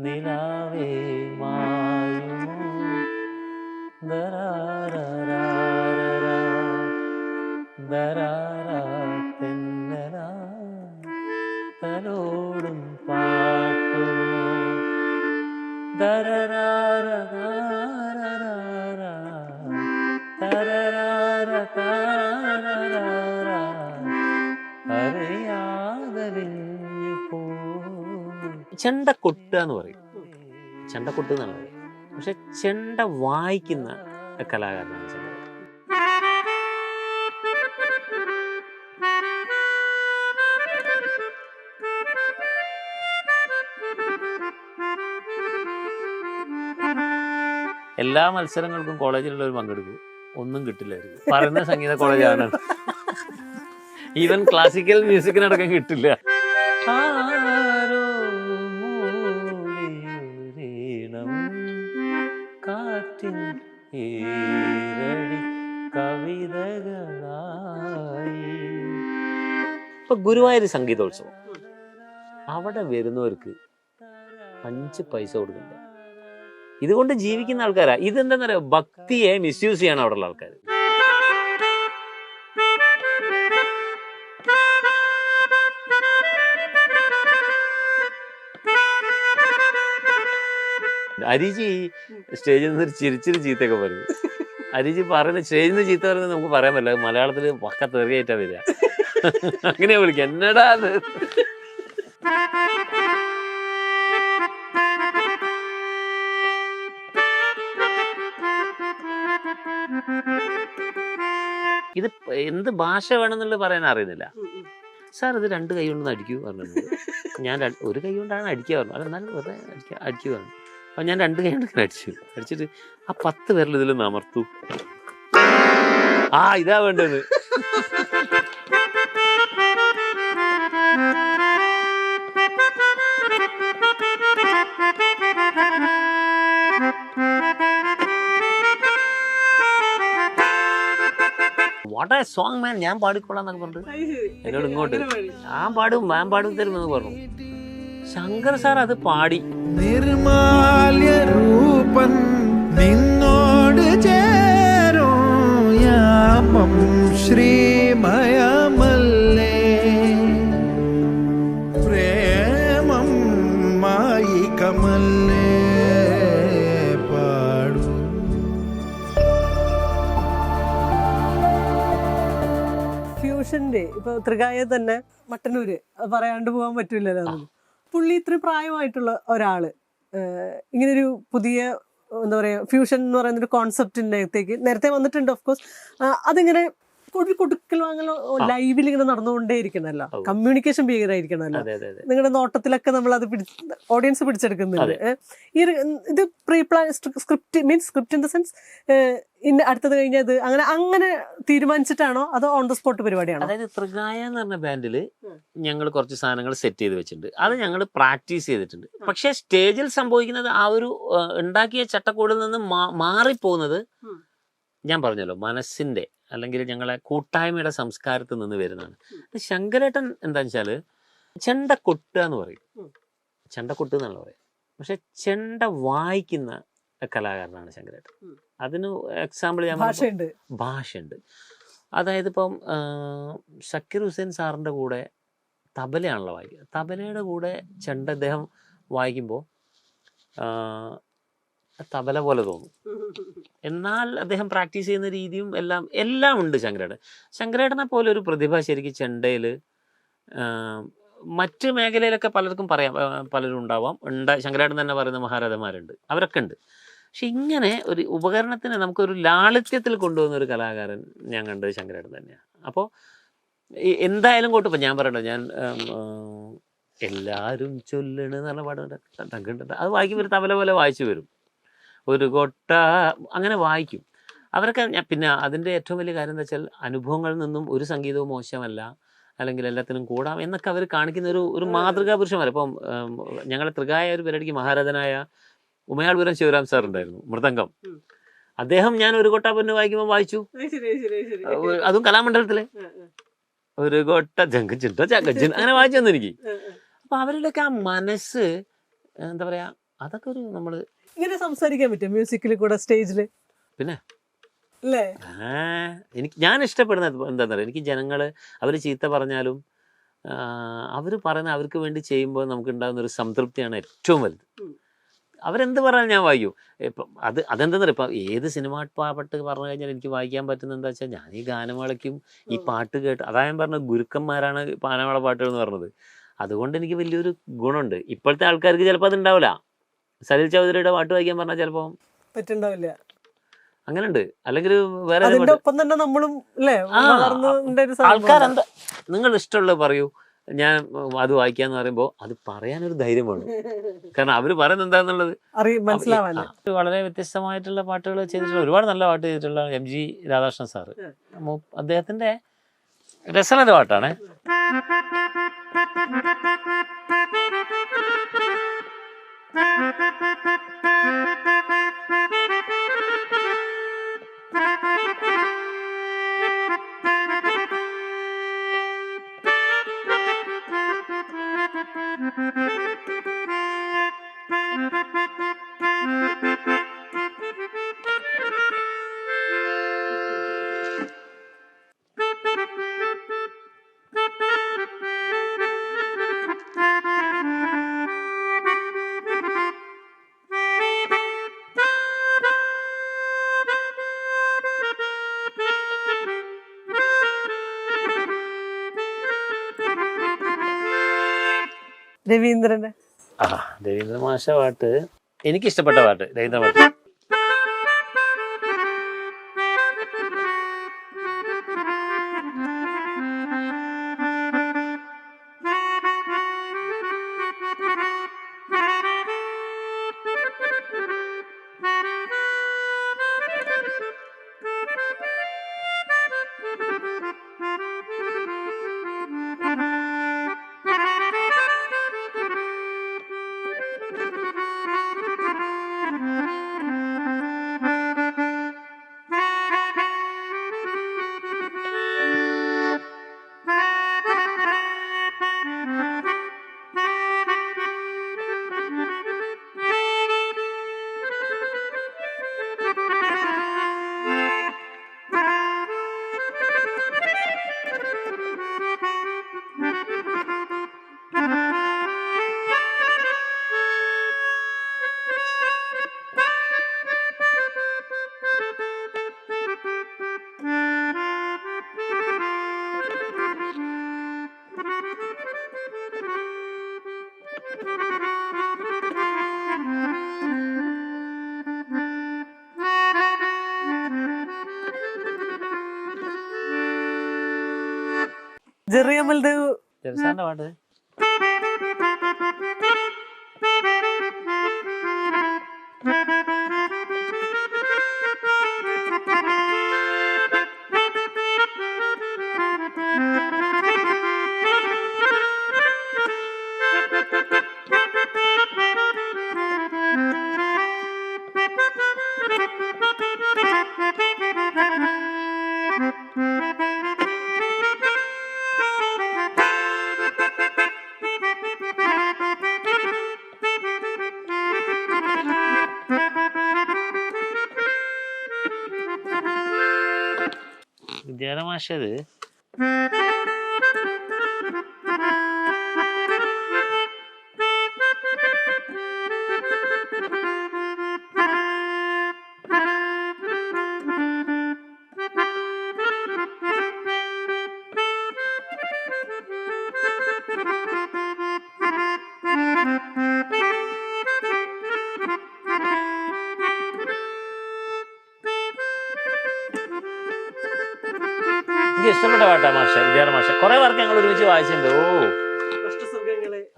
നിലാവേ മായുമോ ദരാരരാരരാ, ദരാരാ തെന്നലാ തലോടും പാട്ടുമോ ദരരാരരാരരാ, തരരാര താരരാ, അറിയാതലിഞ്ഞു പോ. ചെണ്ട കൊട്ടുക എന്ന് പറയും, ചെണ്ട കൊട്ടുക എന്നാണ് പറയും. പക്ഷെ ചെണ്ട വായിക്കുന്ന കലാകാരനാണ് ചെണ്ട. എല്ലാ മത്സരങ്ങൾക്കും കോളേജിലുള്ളവർ പങ്കെടുക്കും, ഒന്നും കിട്ടില്ലായിരിക്കും. പറയുന്ന സംഗീത കോളേജാണ്. ഈവൻ ക്ലാസിക്കൽ മ്യൂസിക്കിനടക്കം കിട്ടില്ല. ആരോ മൂളിയൊരീണം കാറ്റിൻ ഈരടി കവിതകളായി. ഇപ്പൊ ഗുരുവായൂർ സംഗീതോത്സവം, അവിടെ വരുന്നവർക്ക് 5 പൈസ കൊടുക്കണ്ട. ഇതുകൊണ്ട് ജീവിക്കുന്ന ആൾക്കാരാ. ഇതെന്താ പറയുക, ഭക്തിയെ മിസ്യൂസ് ചെയ്യാണ് അവിടെയുള്ള ആൾക്കാർ. അരിജി സ്റ്റേജിൽ നിന്ന് ചിരിച്ചിരി ചീത്തയൊക്കെ പറയും. അരിജി പറയുന്ന സ്റ്റേജിൽ നിന്ന് ചീത്ത പറയുന്നത് നമുക്ക് പറയാൻ പറ്റില്ല. മലയാളത്തിൽ പക്ക തെറിയായിട്ടാ വരിക. അങ്ങനെയാ വിളിക്കുക, എന്നടാ അത്. ഇത് എന്ത് ഭാഷ വേണമെന്നുള്ളത് പറയാൻ അറിയുന്നില്ല. സാർ ഇത് 2 കൈ കൊണ്ടൊന്ന് അടിക്കൂ പറഞ്ഞത്. ഞാൻ 1 കൈ കൊണ്ടാണ് അടിക്കുക പറഞ്ഞു. അല്ല എന്നാലും വെറുതെ അടിക്കുക പറഞ്ഞു. അപ്പം ഞാൻ 2 കൈ കൊണ്ട് അടിച്ചിട്ട് ആ 10 പേരിൽ ഇതിലൊന്ന് അമർത്തു. ആ ഇതാ വേണ്ടത്. വാട്ട് എ സോങ് മാൻ, ഞാൻ പാടിക്കൊള്ളാന്നൊക്കെ പറഞ്ഞു എന്നോട് ഇങ്ങോട്ട്. ഞാൻ പാടും തരുമെന്ന് പറഞ്ഞു. ശങ്കർ സാർ അത് പാടി. നിർമാല്യ രൂപൻ നിന്നോട് ചേരും യാമം ശ്രീമയമല്ലേ പ്രേമം മായികമല്ലേ പാടൂ. ഫ്യൂഷന്റെ ഇപ്പൊ തൃകായ തന്നെ മട്ടന്നൂര് പറയാണ്ട് പോകാൻ പറ്റൂലല്ലോ. പുള്ളി ഇത്രയും പ്രായമായിട്ടുള്ള ഒരാള് ഇങ്ങനൊരു പുതിയ എന്താ പറയാ ഫ്യൂഷൻ എന്ന് പറയുന്നൊരു കോൺസെപ്റ്റിന്റെ അകത്തേക്ക് നേരത്തെ വന്നിട്ടുണ്ട്. ഓഫ് കോഴ്സ് അതിങ്ങനെ കൊടുക്കൽ വാങ്ങലോ ലൈവിൽ ഇങ്ങനെ നടന്നുകൊണ്ടേ ഇരിക്കണല്ലോ. കമ്മ്യൂണിക്കേഷൻ ഭീകരമായിരിക്കണല്ലോ. നിങ്ങളുടെ നോട്ടത്തിലൊക്കെ നമ്മൾ അത് ഓഡിയൻസ് പിടിച്ചെടുക്കുന്നുണ്ട്. ഇത് pre plan script means script in the sense അടുത്തത് കഴിഞ്ഞത് അങ്ങനെ തീരുമാനിച്ചിട്ടാണോ അതോ ഓൺ ദ സ്പോട്ട് പരിപാടിയാണോ? അതായത് തൃകായ എന്ന് പറഞ്ഞ ബാൻഡിൽ ഞങ്ങൾ കുറച്ച് സാധനങ്ങൾ സെറ്റ് ചെയ്ത് വെച്ചിട്ടുണ്ട്. അത് ഞങ്ങൾ പ്രാക്ടീസ് ചെയ്തിട്ടുണ്ട്. പക്ഷെ സ്റ്റേജിൽ സംഭവിക്കുന്നത് ആ ഒരു ഉണ്ടാക്കിയ ചട്ടക്കൂടിൽ നിന്ന് മാറിപ്പോകുന്നത് ഞാൻ പറഞ്ഞല്ലോ മനസ്സിന്റെ അല്ലെങ്കിൽ ഞങ്ങളെ കൂട്ടായ്മയുടെ സംസ്കാരത്തിൽ നിന്ന് വരുന്നതാണ്. ശങ്കരേട്ടൻ എന്താന്ന് വെച്ചാല് ചെണ്ട കൊട്ടുക എന്ന് പറയും, ചെണ്ട കൊട്ടുക എന്നാണ് പറയുക. പക്ഷെ ചെണ്ട വായിക്കുന്ന കലാകാരനാണ് ശങ്കരേട്ടൻ. അതിന് എക്സാമ്പിൾ ഞാൻ ഭാഷയുണ്ട്. അതായത് ഇപ്പം സക്കീർ ഹുസൈൻ സാറിൻ്റെ കൂടെ തബലയാണല്ലോ വായിക്കുക. തബലയുടെ കൂടെ ചെണ്ട അദ്ദേഹം വായിക്കുമ്പോൾ തബല പോലെ തോന്നും. എന്നാൽ അദ്ദേഹം പ്രാക്ടീസ് ചെയ്യുന്ന രീതിയും എല്ലാം ഉണ്ട് ശങ്കരേട്ടനെ പോലെ ഒരു പ്രതിഭ ശരിക്കും ചെണ്ടയിൽ മറ്റ് മേഖലയിലൊക്കെ പലരും ഉണ്ടാവാം. ശങ്കരേട്ടൻ തന്നെ പറയുന്ന മഹാരഥന്മാരുണ്ട്, അവരൊക്കെ ഉണ്ട്. പക്ഷെ ഇങ്ങനെ ഒരു ഉപകരണത്തിന് നമുക്കൊരു ലാളിത്യത്തിൽ കൊണ്ടുപോകുന്ന ഒരു കലാകാരൻ ഞാൻ കണ്ടത് ശങ്കരേട്ടൻ തന്നെയാണ്. അപ്പോൾ എന്തായാലും കൊട്ടിപ്പോൾ ഞാൻ പറയണ്ട, ഞാൻ എല്ലാവരും ചൊല്ലണെന്ന് പറഞ്ഞ പാടുണ്ട്. അത് വായിക്കുമ്പോൾ ഒരു തബല പോലെ വായിച്ചു വരും. ഒരു കൊട്ട അങ്ങനെ വായിക്കും അവരൊക്കെ. പിന്നെ അതിൻ്റെ ഏറ്റവും വലിയ കാര്യം എന്താ വെച്ചാൽ അനുഭവങ്ങളിൽ നിന്നും ഒരു സംഗീതവും മോശമല്ല, അല്ലെങ്കിൽ എല്ലാത്തിനും കൂടാം എന്നൊക്കെ അവർ കാണിക്കുന്ന ഒരു മാതൃകാ പുരുഷന്മാർ. ഇപ്പം ഞങ്ങളുടെ തൃകായ ഒരു പരിപാടിക്ക് മഹാരഥനായ ഉമയാൾപുരം ശിവരാം സാർ ഉണ്ടായിരുന്നു, മൃദംഗം. അദ്ദേഹം ഞാൻ ഒരു കൊട്ട പൊന്ന് വായിക്കുമ്പോൾ വായിച്ചു, അതും കലാമണ്ഡലത്തിലെ ഒരു കൊട്ട ജങ്കച്ചിട്ടോ ചങ്കച്ചിൻ അങ്ങനെ വായിച്ചു തന്നു എനിക്ക്. അപ്പൊ അവരുടെയൊക്കെ ആ മനസ്സ് എന്താ പറയാ, അതൊക്കെ ഒരു നമ്മള് ഇങ്ങനെ സംസാരിക്കാൻ പറ്റും മ്യൂസിക്കിൽ കൂടെ സ്റ്റേജിൽ പിന്നെ അല്ലേ? ഞാൻ ഇഷ്ടപ്പെടുന്നത് എന്താണെന്ന് പറയുക, എനിക്ക് ജനങ്ങൾ അവർ ചീത്ത പറഞ്ഞാലും അവർ പറയുന്ന അവർക്ക് വേണ്ടി ചെയ്യുമ്പോൾ നമുക്ക് ഉണ്ടാകുന്ന ഒരു സംതൃപ്തിയാണ് ഏറ്റവും വലുത്. അവരെന്ത് പറഞ്ഞാലും ഞാൻ വായിക്കും. ഇപ്പം അതെന്താണെന്ന് പറയുക, ഇപ്പം ഏത് സിനിമ പാട്ട് പറഞ്ഞു കഴിഞ്ഞാൽ എനിക്ക് വായിക്കാൻ പറ്റുന്നത് എന്താ വെച്ചാൽ, ഞാൻ ഈ ഗാനമേളയ്ക്കും ഈ പാട്ട് കേട്ട്, അതാ ഞാൻ പറഞ്ഞത് ഗുരുക്കന്മാരാണ് ഗാനമേള പാട്ടുകൾ എന്ന് പറഞ്ഞത്. അതുകൊണ്ട് എനിക്ക് വലിയൊരു ഗുണമുണ്ട്. ഇപ്പോഴത്തെ ആൾക്കാർക്ക് ചിലപ്പോൾ അതുണ്ടാവില്ല. സലിൽ ചൗധരിയുടെ പാട്ട് വായിക്കാൻ പറഞ്ഞാൽ ചിലപ്പോൾ പറ്റുണ്ടാവില്ല. അങ്ങനെയുണ്ട്. അല്ലെങ്കിൽ വേറെ അതിന്റെ ഒപ്പം തന്നെ നമ്മളും ആൾക്കാരെന്താ നിങ്ങൾ ഇഷ്ടമുള്ളത് പറയൂ, ഞാൻ അത് വായിക്കാന്ന് പറയുമ്പോൾ അത് പറയാനൊരു ധൈര്യം വേണം. കാരണം അവര് പറയുന്നത് എന്താന്നുള്ളത് മനസ്സിലാവാൻ. വളരെ വ്യത്യസ്തമായിട്ടുള്ള പാട്ടുകൾ ചെയ്തിട്ടുള്ള, ഒരുപാട് നല്ല പാട്ട് ചെയ്തിട്ടുള്ള MG രാധാകൃഷ്ണൻ സാറ്, അദ്ദേഹത്തിന്റെ രസനയുടെ പാട്ടാണ്. രവീന്ദ്രന്റെ രവീന്ദ്ര മാഷ പാട്ട് എനിക്കിഷ്ടപ്പെട്ട പാട്ട് രവീന്ദ്ര പാട്ട്. ജെറി അമൽദേവ് ജെറിസാറിന്റെ പാട്ട് വിദ്യാരമാഷത് എനിക്ക് ഇഷ്ടപ്പെട്ട പാട്ടാ മാഷ, വിദ്യാര മാഷ. കുറെ പേർക്ക് ഞങ്ങൾ ഒരുമിച്ച് വായിച്ചിട്ടുണ്ട്.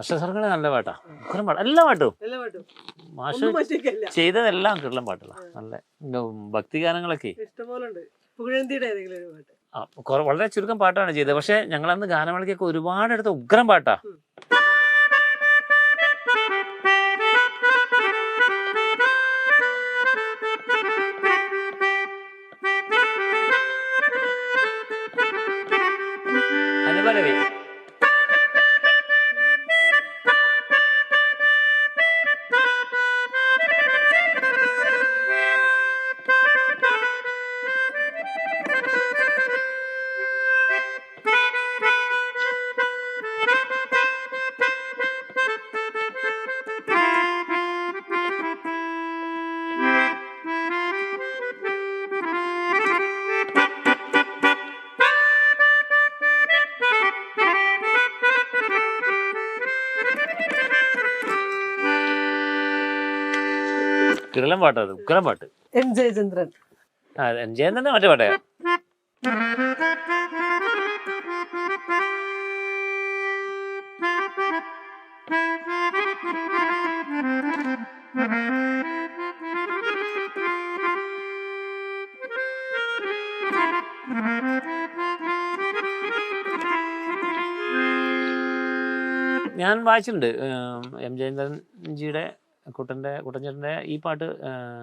അഷ്ടസ്വർഗ്ഗങ്ങള് നല്ല പാട്ടാ, ഉഗ്രം പാട്ടാ, എല്ലാ പാട്ടും മാഷ് ചെയ്തതെല്ലാം കിടലം പാട്ടുകളാ. നല്ല ഭക്തിഗാനങ്ങളൊക്കെ വളരെ ചുരുക്കം പാട്ടാണ് ചെയ്തത്. പക്ഷെ ഞങ്ങളന്ന് ഗാനമേളയ്ക്കൊക്കെ ഒരുപാടെടുത്ത ഉഗ്രം പാട്ടാ. അനുപലവി കിടലൻ പാട്ടത്, ഉക്കരം പാട്ട്. എം ജയചന്ദ്രൻ. എം ജയചന്ദ്രന്റെ മറ്റേ പാട്ടയാ. ഞാൻ വായിച്ചിട്ടുണ്ട് എം ജയചന്ദ്രൻജിയുടെ കുട്ടൻചേട്ടൻ്റെ ഈ പാട്ട്.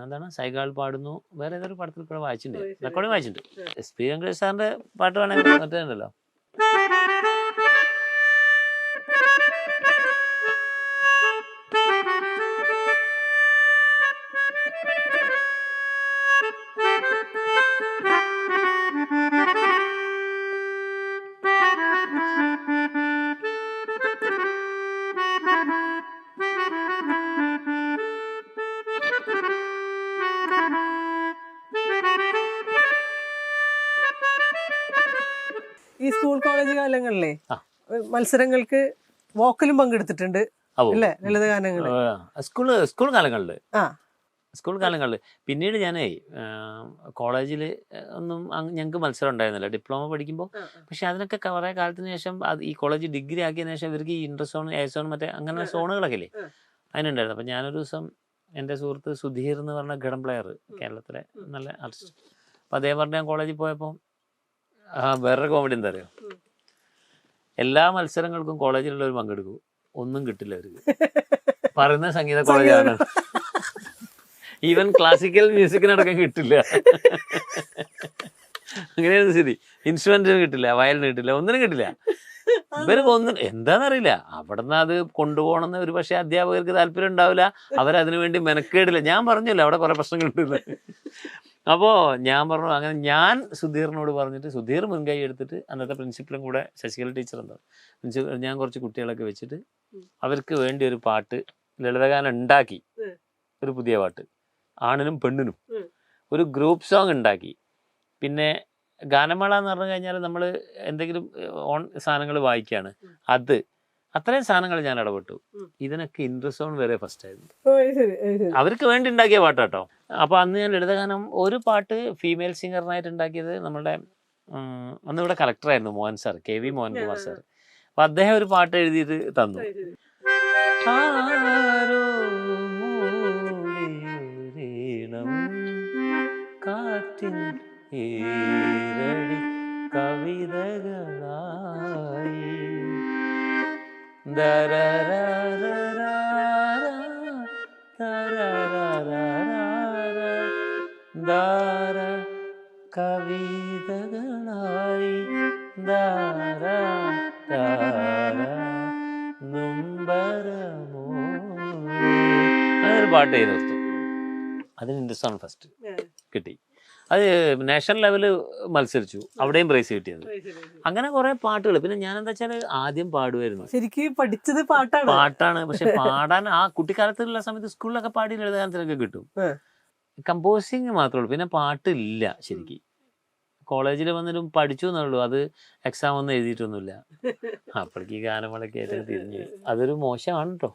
എന്താണ്, സൈഗാൾ പാടുന്നു, വേറെ ഏതൊരു പടത്തിൽ കൂടെ വായിച്ചിട്ടുണ്ട്, റെക്കോർഡിങ് വായിച്ചിട്ടുണ്ട്. SP വെങ്കടേഷ് സാറിന്റെ പാട്ട് വേണമെങ്കിൽ മറ്റേ ഉണ്ടല്ലോ. ഈ സ്കൂൾ കോളേജ് കാലങ്ങളിലെ മത്സരങ്ങൾക്ക് വോക്കലും പങ്കെടുത്തിട്ടുണ്ട് അല്ലേ, ലളിതഗാനങ്ങള്? സ്കൂൾ കാലങ്ങളിൽ. പിന്നീട് ഞാനേ കോളേജിൽ ഒന്നും ഞങ്ങൾക്ക് മത്സരം ഉണ്ടായിരുന്നില്ല, ഡിപ്ലോമ പഠിക്കുമ്പോൾ. പക്ഷെ അതിനൊക്കെ കുറേ കാലത്തിന് ശേഷം ഈ കോളേജ് ഡിഗ്രി ആക്കിയതിനു ശേഷം ഇവർക്ക് ഈ ഇന്റർ സോൺ, എ സോൺ, മറ്റേ അങ്ങനെ സോണുകളൊക്കെ ഇല്ലേ, അതിനുണ്ടായിരുന്നു. അപ്പം ഞാനൊരു ദിവസം എൻ്റെ സുഹൃത്ത് സുധീർ എന്ന് പറഞ്ഞ ഘടം പ്ലെയർ, കേരളത്തിലെ നല്ല ആർട്ടിസ്റ്റ്, അപ്പം അദ്ദേഹം പറഞ്ഞ ഞാൻ കോളേജിൽ പോയപ്പോൾ വേറൊരു കോമഡി എന്താ അറിയോ, എല്ലാ മത്സരങ്ങൾക്കും കോളേജിലുള്ളവർ പങ്കെടുക്കും, ഒന്നും കിട്ടില്ല അവർക്ക്. പറയുന്ന സംഗീത കോളേജാണ്, ഈവൻ ക്ലാസിക്കൽ മ്യൂസിക്കിനടക്കം കിട്ടില്ല. അങ്ങനെയാണ് സ്ഥിതി. ഇൻസ്ട്രുമെന്റിന് കിട്ടില്ല, വയലിന് കിട്ടില്ല, ഒന്നിനും കിട്ടില്ല. ഇവർക്ക് ഒന്നും എന്താണെന്നറിയില്ല. അവിടുന്ന് അത് കൊണ്ടുപോകണമെന്ന് ഒരു പക്ഷേ അധ്യാപകർക്ക് താല്പര്യം ഉണ്ടാവില്ല, അവരതിനു വേണ്ടി മെനക്കേടില്ല. ഞാൻ പറഞ്ഞല്ലോ അവിടെ കുറെ പ്രശ്നങ്ങളുണ്ട്. അപ്പോൾ ഞാൻ പറഞ്ഞു, അങ്ങനെ ഞാൻ സുധീറിനോട് പറഞ്ഞിട്ട് സുധീർ മുൻകൈ എടുത്തിട്ട് അന്നത്തെ പ്രിൻസിപ്പലും കൂടെ ശശികല ടീച്ചർ എന്താ പ്രിൻസിപ്പൽ, ഞാൻ കുറച്ച് കുട്ടികളൊക്കെ വെച്ചിട്ട് അവർക്ക് വേണ്ടി ഒരു പാട്ട് ലളിതഗാനം ഉണ്ടാക്കി, ഒരു പുതിയ പാട്ട്, ആണിനും പെണ്ണിനും ഒരു ഗ്രൂപ്പ് സോങ് ഉണ്ടാക്കി. പിന്നെ ഗാനമേള എന്ന് പറഞ്ഞു കഴിഞ്ഞാൽ നമ്മൾ എന്തെങ്കിലും ഓൺ സാധനങ്ങൾ വായിക്കുകയാണ്, അത് അത്രയും സാധനങ്ങൾ ഞാൻ ഇടപെട്ടു. ഇതിനൊക്കെ ഇൻട്രസോൺ വരെ ഫസ്റ്റ് ആയിരുന്നു, അവർക്ക് വേണ്ടി ഉണ്ടാക്കിയ പാട്ടാട്ടോ. അപ്പോൾ അന്ന് ഞാൻ ലളിതഗാനം ഒരു പാട്ട് ഫീമെയിൽ സിംഗറിനായിട്ട് ഉണ്ടാക്കിയത് നമ്മളുടെ അന്ന് ഇവിടെ കളക്ടറായിരുന്നു Mohan sir, KV Mohankumar sir. അപ്പം അദ്ദേഹം ഒരു പാട്ട് എഴുതിയിട്ട് തന്നു. കാറ്റിൻ ഈരടി കവിതകളായി കവിതകളായി അതൊരു പാട്ട് ചെയ്ത് നിർത്തും. അതിന് ഇൻട്രസ്റ്റ് ആണ് ഫസ്റ്റ് കിട്ടി. അത് നാഷണൽ ലെവല് മത്സരിച്ചു, അവിടെയും പ്രൈസ് കിട്ടിയത്. അങ്ങനെ കുറെ പാട്ടുകൾ. പിന്നെ ഞാൻ എന്താ വെച്ചാൽ ആദ്യം പാടുമായിരുന്നു, ശരിക്കും പഠിച്ചത് പാട്ടാണ്. പക്ഷെ പാടാൻ ആ കുട്ടിക്കാലത്തുള്ള സമയത്ത് സ്കൂളിലൊക്കെ പാടി ലളിതഗാനത്തിലൊക്കെ കിട്ടും. കമ്പോസിങ് മാത്രമേ ഉള്ളൂ, പിന്നെ പാട്ടില്ല ശരിക്കും. കോളേജിൽ വന്നിട്ടും പഠിച്ചു എന്നുള്ളൂ, അത് എക്സാം ഒന്നും എഴുതിയിട്ടൊന്നുമില്ല. അപ്പോഴേക്ക് ഗാനമേളൊക്കെ ആയിട്ട് തിരിഞ്ഞു. അതൊരു മോശമാണ് കേട്ടോ.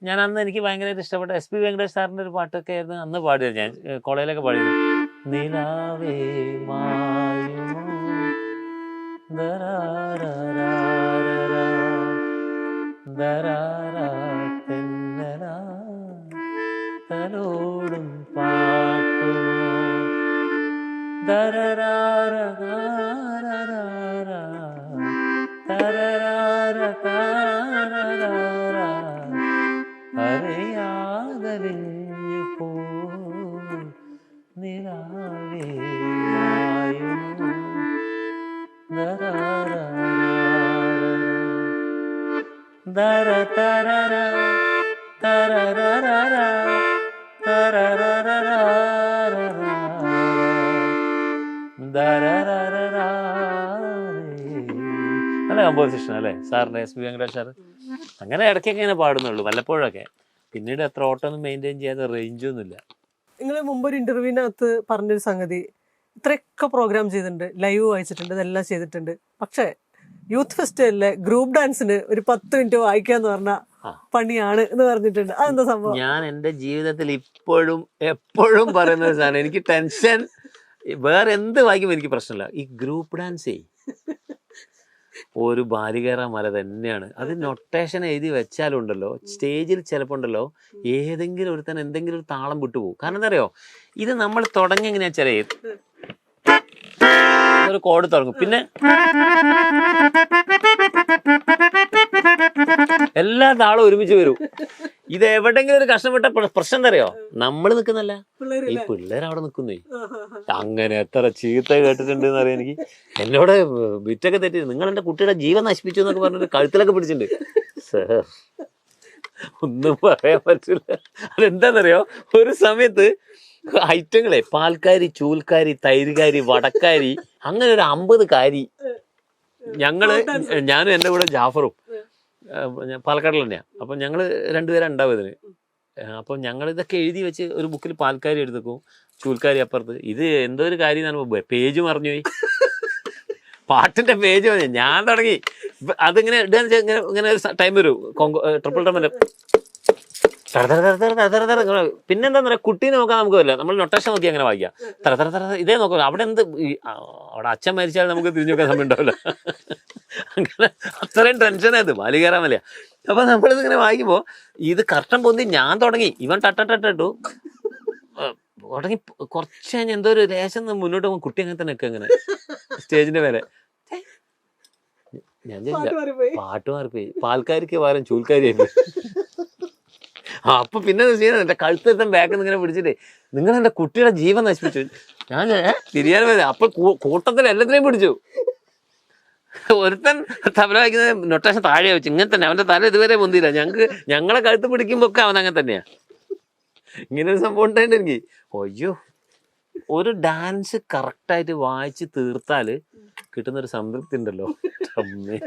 ഞാൻ അന്ന് എനിക്ക് ഭയങ്കരമായിട്ട് ഇഷ്ടപ്പെട്ട SP വെങ്കടേഷ് സാറിന്റെ ഒരു പാട്ടൊക്കെ ആയിരുന്നു അന്ന് പാടിയത്. ഞാൻ കോളേജിലൊക്കെ പാടിയത്. നിലാവേ മായുമോ തലോടും പാട്ടുമോ അറിയാതറിഞ്ഞു പോ നിലാവേയുമോ ദര തരര തരരര തരരര നല്ല കമ്പോസിഷൻ അല്ലേ സാറിന്റെ, SP വെങ്കടേഷ് സാർ. അങ്ങനെ ഇടയ്ക്കൊക്കെ ഇങ്ങനെ പാടുന്നുള്ളൂ വല്ലപ്പോഴൊക്കെ. പിന്നീട് എത്ര ഓട്ടമൊന്നും മെയിൻറ്റെയിൻ ചെയ്യാതെ റേഞ്ചൊന്നുമില്ല. നിങ്ങൾ മുമ്പ് ഒരു ഇന്റർവ്യൂവിനകത്ത് പറഞ്ഞൊരു സംഗതി, ഇത്രയൊക്കെ പ്രോഗ്രാം ചെയ്തിട്ടുണ്ട്, ലൈവ് വായിച്ചിട്ടുണ്ട്, ഇതെല്ലാം ചെയ്തിട്ടുണ്ട്, പക്ഷേ യൂത്ത് ഫെസ്റ്റിവലിലെ ഗ്രൂപ്പ് ഡാൻസിന് ഒരു 10 മിനിറ്റ് വായിക്കാന്ന് പറഞ്ഞാൽ പണിയാണ് എന്ന് പറഞ്ഞിട്ടുണ്ട്. അതെന്താ സംഭവം? ഞാൻ എൻ്റെ ജീവിതത്തിൽ എപ്പോഴും പറയുന്ന ഒരു സാധനം, എനിക്ക് ടെൻഷൻ വേറെ എന്ത് വായിക്കുമ്പോൾ എനിക്ക് പ്രശ്നമില്ല, ഈ ഗ്രൂപ്പ് ഡാൻസേ ഒരു ബാലികേറ മല തന്നെയാണ്. അത് നൊട്ടേഷൻ എഴുതി വെച്ചാലുണ്ടല്ലോ, സ്റ്റേജിൽ ചിലപ്പോൾ ഉണ്ടല്ലോ ഏതെങ്കിലും ഒരുത്തൻ എന്തെങ്കിലും ഒരു താളം വിട്ടുപോകും. കാരണം എന്താ അറിയോ, ഇത് നമ്മൾ തുടങ്ങി എങ്ങനെയാ വെച്ചാലേ ഒരു കോഡ് തുടങ്ങും, പിന്നെ എല്ലാ താളും ഒരുമിച്ച് വരും. ഇത് എവിടെങ്കിലും ഒരു കഷ്ടപ്പെട്ട പ്രശ്നം എന്താ അറിയോ, നമ്മൾ നിൽക്കുന്നല്ല, ഈ പിള്ളേർ അവിടെ നിൽക്കുന്നേ. അങ്ങനെ എത്ര ചീത്ത കേട്ടിട്ടുണ്ട് എന്നറിയാം. എനിക്ക് എന്നോട് ബിറ്റൊക്കെ തെറ്റി, നിങ്ങൾ എന്റെ കുട്ടിയുടെ ജീവൻ നശിപ്പിച്ചു എന്നൊക്കെ പറഞ്ഞിട്ട് കഴുത്തിലൊക്കെ പിടിച്ചിട്ടുണ്ട്. സാർ ഒന്നും പറയാൻ പറ്റില്ല. അതെന്താന്നറിയോ, ഒരു സമയത്ത് ഐറ്റങ്ങളെ പാൽക്കാരി, ചൂൽക്കാരി, തൈരുകാരി, വടക്കാരി, അങ്ങനെ ഒരു 50 കാരി ഞാനും എൻ്റെ കൂടെ ജാഫറും പാലക്കാടിൽ തന്നെയാണ്. അപ്പം ഞങ്ങൾ രണ്ടുപേരും ഉണ്ടാവും ഇതിന്. അപ്പം ഞങ്ങൾ ഇതൊക്കെ എഴുതി വെച്ച് ഒരു ബുക്കിൽ പാൽക്കാരി എടുത്തേക്കും, ചൂൽക്കാരി അപ്പുറത്ത്. ഇത് എന്തോ ഒരു കാര്യം എന്നാണ്, പേജ് മറിഞ്ഞുപോയി, പാട്ടിന്റെ പേജ് മറിഞ്ഞു. ഞാൻ തുടങ്ങി അതിങ്ങനെ ഇടുക, ഇങ്ങനെ ഒരു ടൈം വരും, ട്രിപ്പിൾ ടൈമിന്റെ പിന്നെന്താ പറയാ, കുട്ടീനെ നോക്കാൻ നമുക്ക് പറ്റില്ല, നമ്മൾ നൊട്ടേഷൻ നോക്കി അങ്ങനെ വായിക്കാം, തര ഇതേ നോക്കാം. അവിടെ അവിടെ അച്ഛൻ മരിച്ചാൽ നമുക്ക് തിരിഞ്ഞു നോക്കാൻ സമയം ഉണ്ടാവില്ല. അങ്ങനെ അത്രയും ടെൻഷനായത് ബാലികേറാൻ മലയാ. അപ്പൊ നമ്മളിതിങ്ങനെ വായിക്കുമ്പോ ഇത് കർട്ടൻ പൊന്തി ഞാൻ തുടങ്ങി, ഇവൻ ടട്ടു തുടങ്ങി. കുറച്ച് കഴിഞ്ഞ് എന്തോ ഒരു ലേശം മുന്നോട്ട് പോകും, കുട്ടി അങ്ങനെ തന്നെ അങ്ങനെ സ്റ്റേജിന്റെ മേലെ. ഞാൻ പാട്ട് മാറിപ്പോയി, പാൽക്കാരിക്ക് പകരം ചൂൽക്കാരിയായിട്ട്. അപ്പൊ പിന്നെ ചെയ്യുന്നത്, എന്റെ കഴുത്തെത്താൻ ബാക്കിൽ നിന്ന് ഇങ്ങനെ പിടിച്ചിട്ടേ, നിങ്ങൾ എന്റെ കുട്ടിയുടെ ജീവൻ നശിപ്പിച്ചു. ഞാൻ തിരിയാൻ വരെ അപ്പൊ കൂട്ടത്തിൽ എല്ലാത്തിനെയും പിടിച്ചു. ഒരുത്തൻ തബല വായിക്കുന്ന നൊട്ടേഷൻ താഴെ വെച്ചു, ഇങ്ങനെ തന്നെ അവന്റെ തല ഇതുവരെ പൊന്തിയില്ല. ഞങ്ങളെ കഴുത്ത് പിടിക്കുമ്പോ ഒക്കെ അവൻ അങ്ങനെ തന്നെയാ. ഇങ്ങനെ ഒരു സംഭവം ഉണ്ടായിട്ട് എനിക്ക് അയ്യോ, ഒരു ഡാൻസ് കറക്റ്റായിട്ട് വായിച്ച് തീർത്താല് കിട്ടുന്നൊരു സംതൃപ്തി ഉണ്ടല്ലോ, അമ്മേ.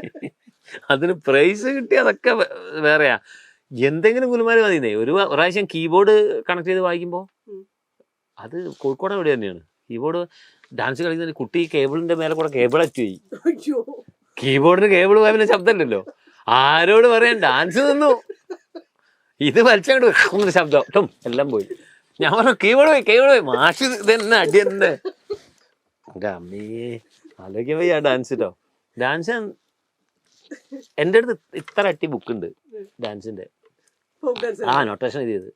അതിന് പ്രൈസ് കിട്ടി അതൊക്കെ വേറെയാ. എന്തെങ്കിലും ഗുലുമാല് മതിന്നേ. ഒരു പ്രാവശ്യം കീബോർഡ് കണക്ട് ചെയ്ത് വായിക്കുമ്പോൾ, അത് കോഴിക്കോട് എവിടെ തന്നെയാണ്, കീബോർഡ് ഡാൻസ് കളിക്കുന്ന കുട്ടി കേബിളിന്റെ മേലെ കൂടെ കേബിൾ അറ്റുപോയി. കീബോർഡിന് കേബിൾ പോയ പിന്നെ ശബ്ദമല്ലല്ലോ, ആരോട് പറയാൻ ഡാൻസ് നിന്നു. ഇത് വലിച്ചങ്ങോട്ട് ശബ്ദം എല്ലാം പോയി. ഞാൻ പറഞ്ഞു കീബോർഡ് പോയി. മാഷ് ഇതന്നെ അടി തന്നെ. എൻ്റെ അമ്മേ, ആലോചിക്കാൻ പോയി ആ ഡാൻസ് കേട്ടോ. ഡാൻസ് എൻ്റെ അടുത്ത് ഇത്ര അട്ടി ബുക്കുണ്ട് ഡാൻസിന്റെ, നൊട്ടേഷൻ എഴുതിയത്.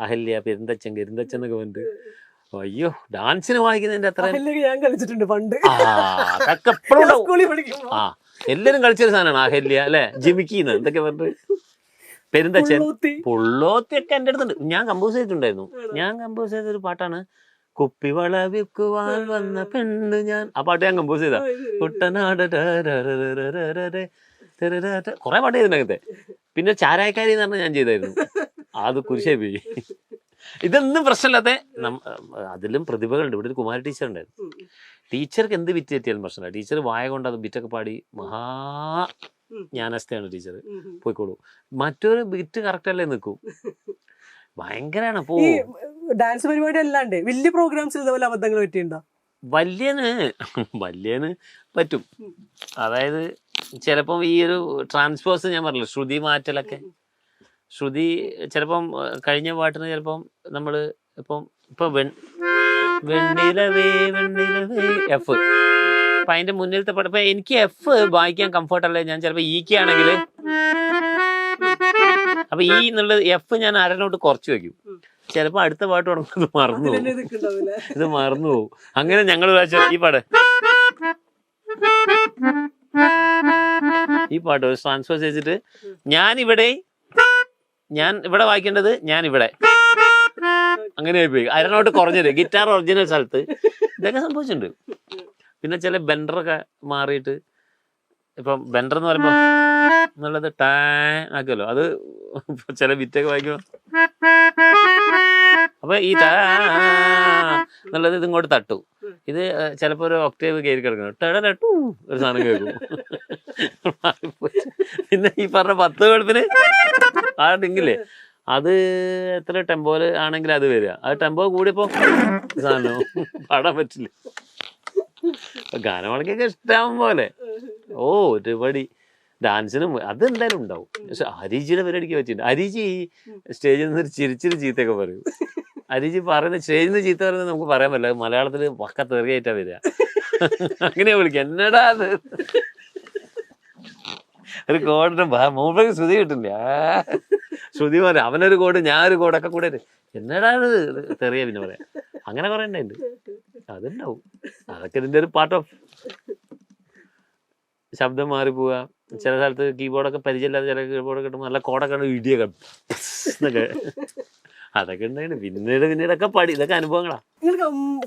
അഹല്യ, പെരുന്തച്ചൻ എന്നൊക്കെ പറഞ്ഞിട്ട്. അയ്യോ, ഡാൻസിന് വായിക്കുന്നതിന്റെ അത്ര ഞാൻ കളിച്ചിട്ടുണ്ട് പണ്ട്. അതൊക്കെ എപ്പോഴും എല്ലാരും കളിച്ചൊരു സാധനമാണ് അഹല്യ അല്ലെ, ജിമിക്കിന്ന് എന്തൊക്കെ പറഞ്ഞിട്ട്. പെരുന്തച്ചൻ, പുള്ളോത്തിയൊക്കെ എൻ്റെ അടുത്തുണ്ട്. ഞാൻ കമ്പോസ് ചെയ്തിട്ടുണ്ടായിരുന്നു. ഞാൻ കമ്പോസ് ചെയ്തൊരു പാട്ടാണ്, കുപ്പിവള വിൽക്കുവാൻ വന്ന പെണ്ണ് ഞാൻ. ആ പാട്ട് ഞാൻ കമ്പോസ് ചെയ്താ. കുട്ടനാട് കുറെ പാട്ട് ചെയ്തിട്ടുണ്ടങ്ങനത്തെ. പിന്നെ ചാരായക്കാരി എന്ന് പറഞ്ഞാൽ ഞാൻ ചെയ്തായിരുന്നു, അത് കുരിശായി പോയി. ഇതൊന്നും പ്രശ്നമില്ലാത്ത അതിലും പ്രതിഭകളുണ്ട്. ഇവിടെ ഒരു കുമാരി ടീച്ചർ ഉണ്ടായിരുന്നു. ടീച്ചർക്ക് എന്ത് വിറ്റ് തെറ്റിയാലും പ്രശ്നമില്ല. ടീച്ചർ വായ കൊണ്ട് അത് ബിറ്റൊക്കെ പാടി ജ്ഞാനസ്ഥയാണ് ടീച്ചർ, പോയിക്കോളൂ. മറ്റൊരു ബിറ്റ് കറക്റ്റ് അല്ലേ നിൽക്കും, ഭയങ്കരാണ്. അപ്പോ ഡാൻസ് പരിപാടി അല്ലാണ്ട് വലിയ പ്രോഗ്രാംസ് ഇതുപോലെ അബദ്ധങ്ങൾ പറ്റിയിട്ടുണ്ടോ? വല്യന് പറ്റും. അതായത് ചിലപ്പം ഈ ഒരു ട്രാൻസ്പോസ് ഞാൻ പറഞ്ഞില്ല, ശ്രുതി മാറ്റലൊക്കെ. ശ്രുതി ചിലപ്പം കഴിഞ്ഞ പാട്ടിന് ചിലപ്പം നമ്മള് ഇപ്പൊ വെണ്ണിലവേ എഫ്, അപ്പൊ അതിന്റെ മുന്നിലത്തെ പാട്ട്. ഇപ്പൊ എനിക്ക് എഫ് വായിക്കാൻ കംഫർട്ട് അല്ലേ, ഞാൻ ചിലപ്പോ ഈക്കാണെങ്കിൽ അപ്പൊ ഈ എന്നുള്ളത് എഫ് ഞാൻ അരനോട്ട് കുറച്ച് വെക്കും. ചിലപ്പോ അടുത്ത പാട്ട് തുടങ്ങുന്നത് മറന്നു പോകും, ഇത് മറന്നു പോകും. അങ്ങനെ ഞങ്ങൾ ഈ പാട് ഒരു ട്രാൻസ്ഫർ ചെയ്തിട്ട് ഞാൻ ഇവിടെ വായിക്കേണ്ടത് ഞാൻ ഇവിടെ അങ്ങനെ പോയി അരനോട്ട് കുറഞ്ഞത്, ഗിറ്റാർ ഒറിജിനൽ സ്ഥലത്ത്. ഇതൊക്കെ സംഭവിച്ചിട്ടുണ്ട്. പിന്നെ ചില ബെൻഡറൊക്കെ മാറിയിട്ട്, ഇപ്പം ബെൻഡർ എന്ന് പറയുമ്പോ എന്നുള്ളത് ടാ ആക്കുമല്ലോ, അത് ചില ബിറ്റൊക്കെ വായിക്കുമ്പോ അപ്പൊ ഈ ടാ എന്നുള്ളത് ഇത് ഇങ്ങോട്ട് തട്ടു. ഇത് ചിലപ്പോ ഒരു ഒക്ടേവ് കയറി കിടക്കണം, ടടു ഒരു സാധനം കേൾക്കും. പിന്നെ ഈ പറഞ്ഞ 10 വെളുപ്പിന് ആ ഡിങ്കില്ലേ, അത് എത്ര ടെമ്പോല് ആണെങ്കിൽ അത് വരിക. അത് ടെമ്പോ കൂടിയപ്പോ സാധനം പാടാൻ പറ്റില്ല. ഗാനമേളക്കൊക്കെ ഇഷ്ടമാകും പോലെ ഒരുപടി ഡാൻസിനും അതെന്തായാലും ഉണ്ടാവും. പക്ഷെ അരിജിയുടെ പരിപാടിക്ക് പറ്റിയിട്ടുണ്ട്. അരിജി സ്റ്റേജിൽ നിന്ന് ചിരിച്ചിരി ചീത്തയൊക്കെ പറയും. അരിജി പറയുന്നത് സ്റ്റേജിൽ നിന്ന് ചീത്ത പറയുന്നത് നമുക്ക് പറയാൻ പറ്റില്ല. മലയാളത്തിൽ പക്ക തെറിയായിട്ടാ വരിക. അങ്ങനെയാ വിളിക്കുക, എന്നടാ അത് ഒരു കോഡിന് മൂപ്പർക്ക് ശ്രുതി കിട്ടില്ല. ശ്രുതി പറയാം, അവനൊരു കോഡ് ഞാനൊരു കോഡൊക്കെ കൂടെ എന്നടാ അത് തെറിയ പിന്നെ പറയാം. അങ്ങനെ കുറെ ഉണ്ടായിട്ടുണ്ട്. അതുണ്ടാവും. അതൊക്കെ ഇതിന്റെ ഒരു പാർട്ട് ഓഫ്. ശബ്ദം മാറിപ്പോവുക, ചില സ്ഥലത്ത് കീബോർഡൊക്കെ പരിചയമില്ലാതെ ചില കീബോർഡ് കിട്ടുമ്പോൾ നല്ല കോടൊക്കെ ഇടിയൊക്കെ എന്നൊക്കെ അതൊക്കെ ഉണ്ടായിരുന്നു. പിന്നീടൊക്കെ പാടി. ഇതൊക്കെ അനുഭവങ്ങളാ. നിങ്ങൾ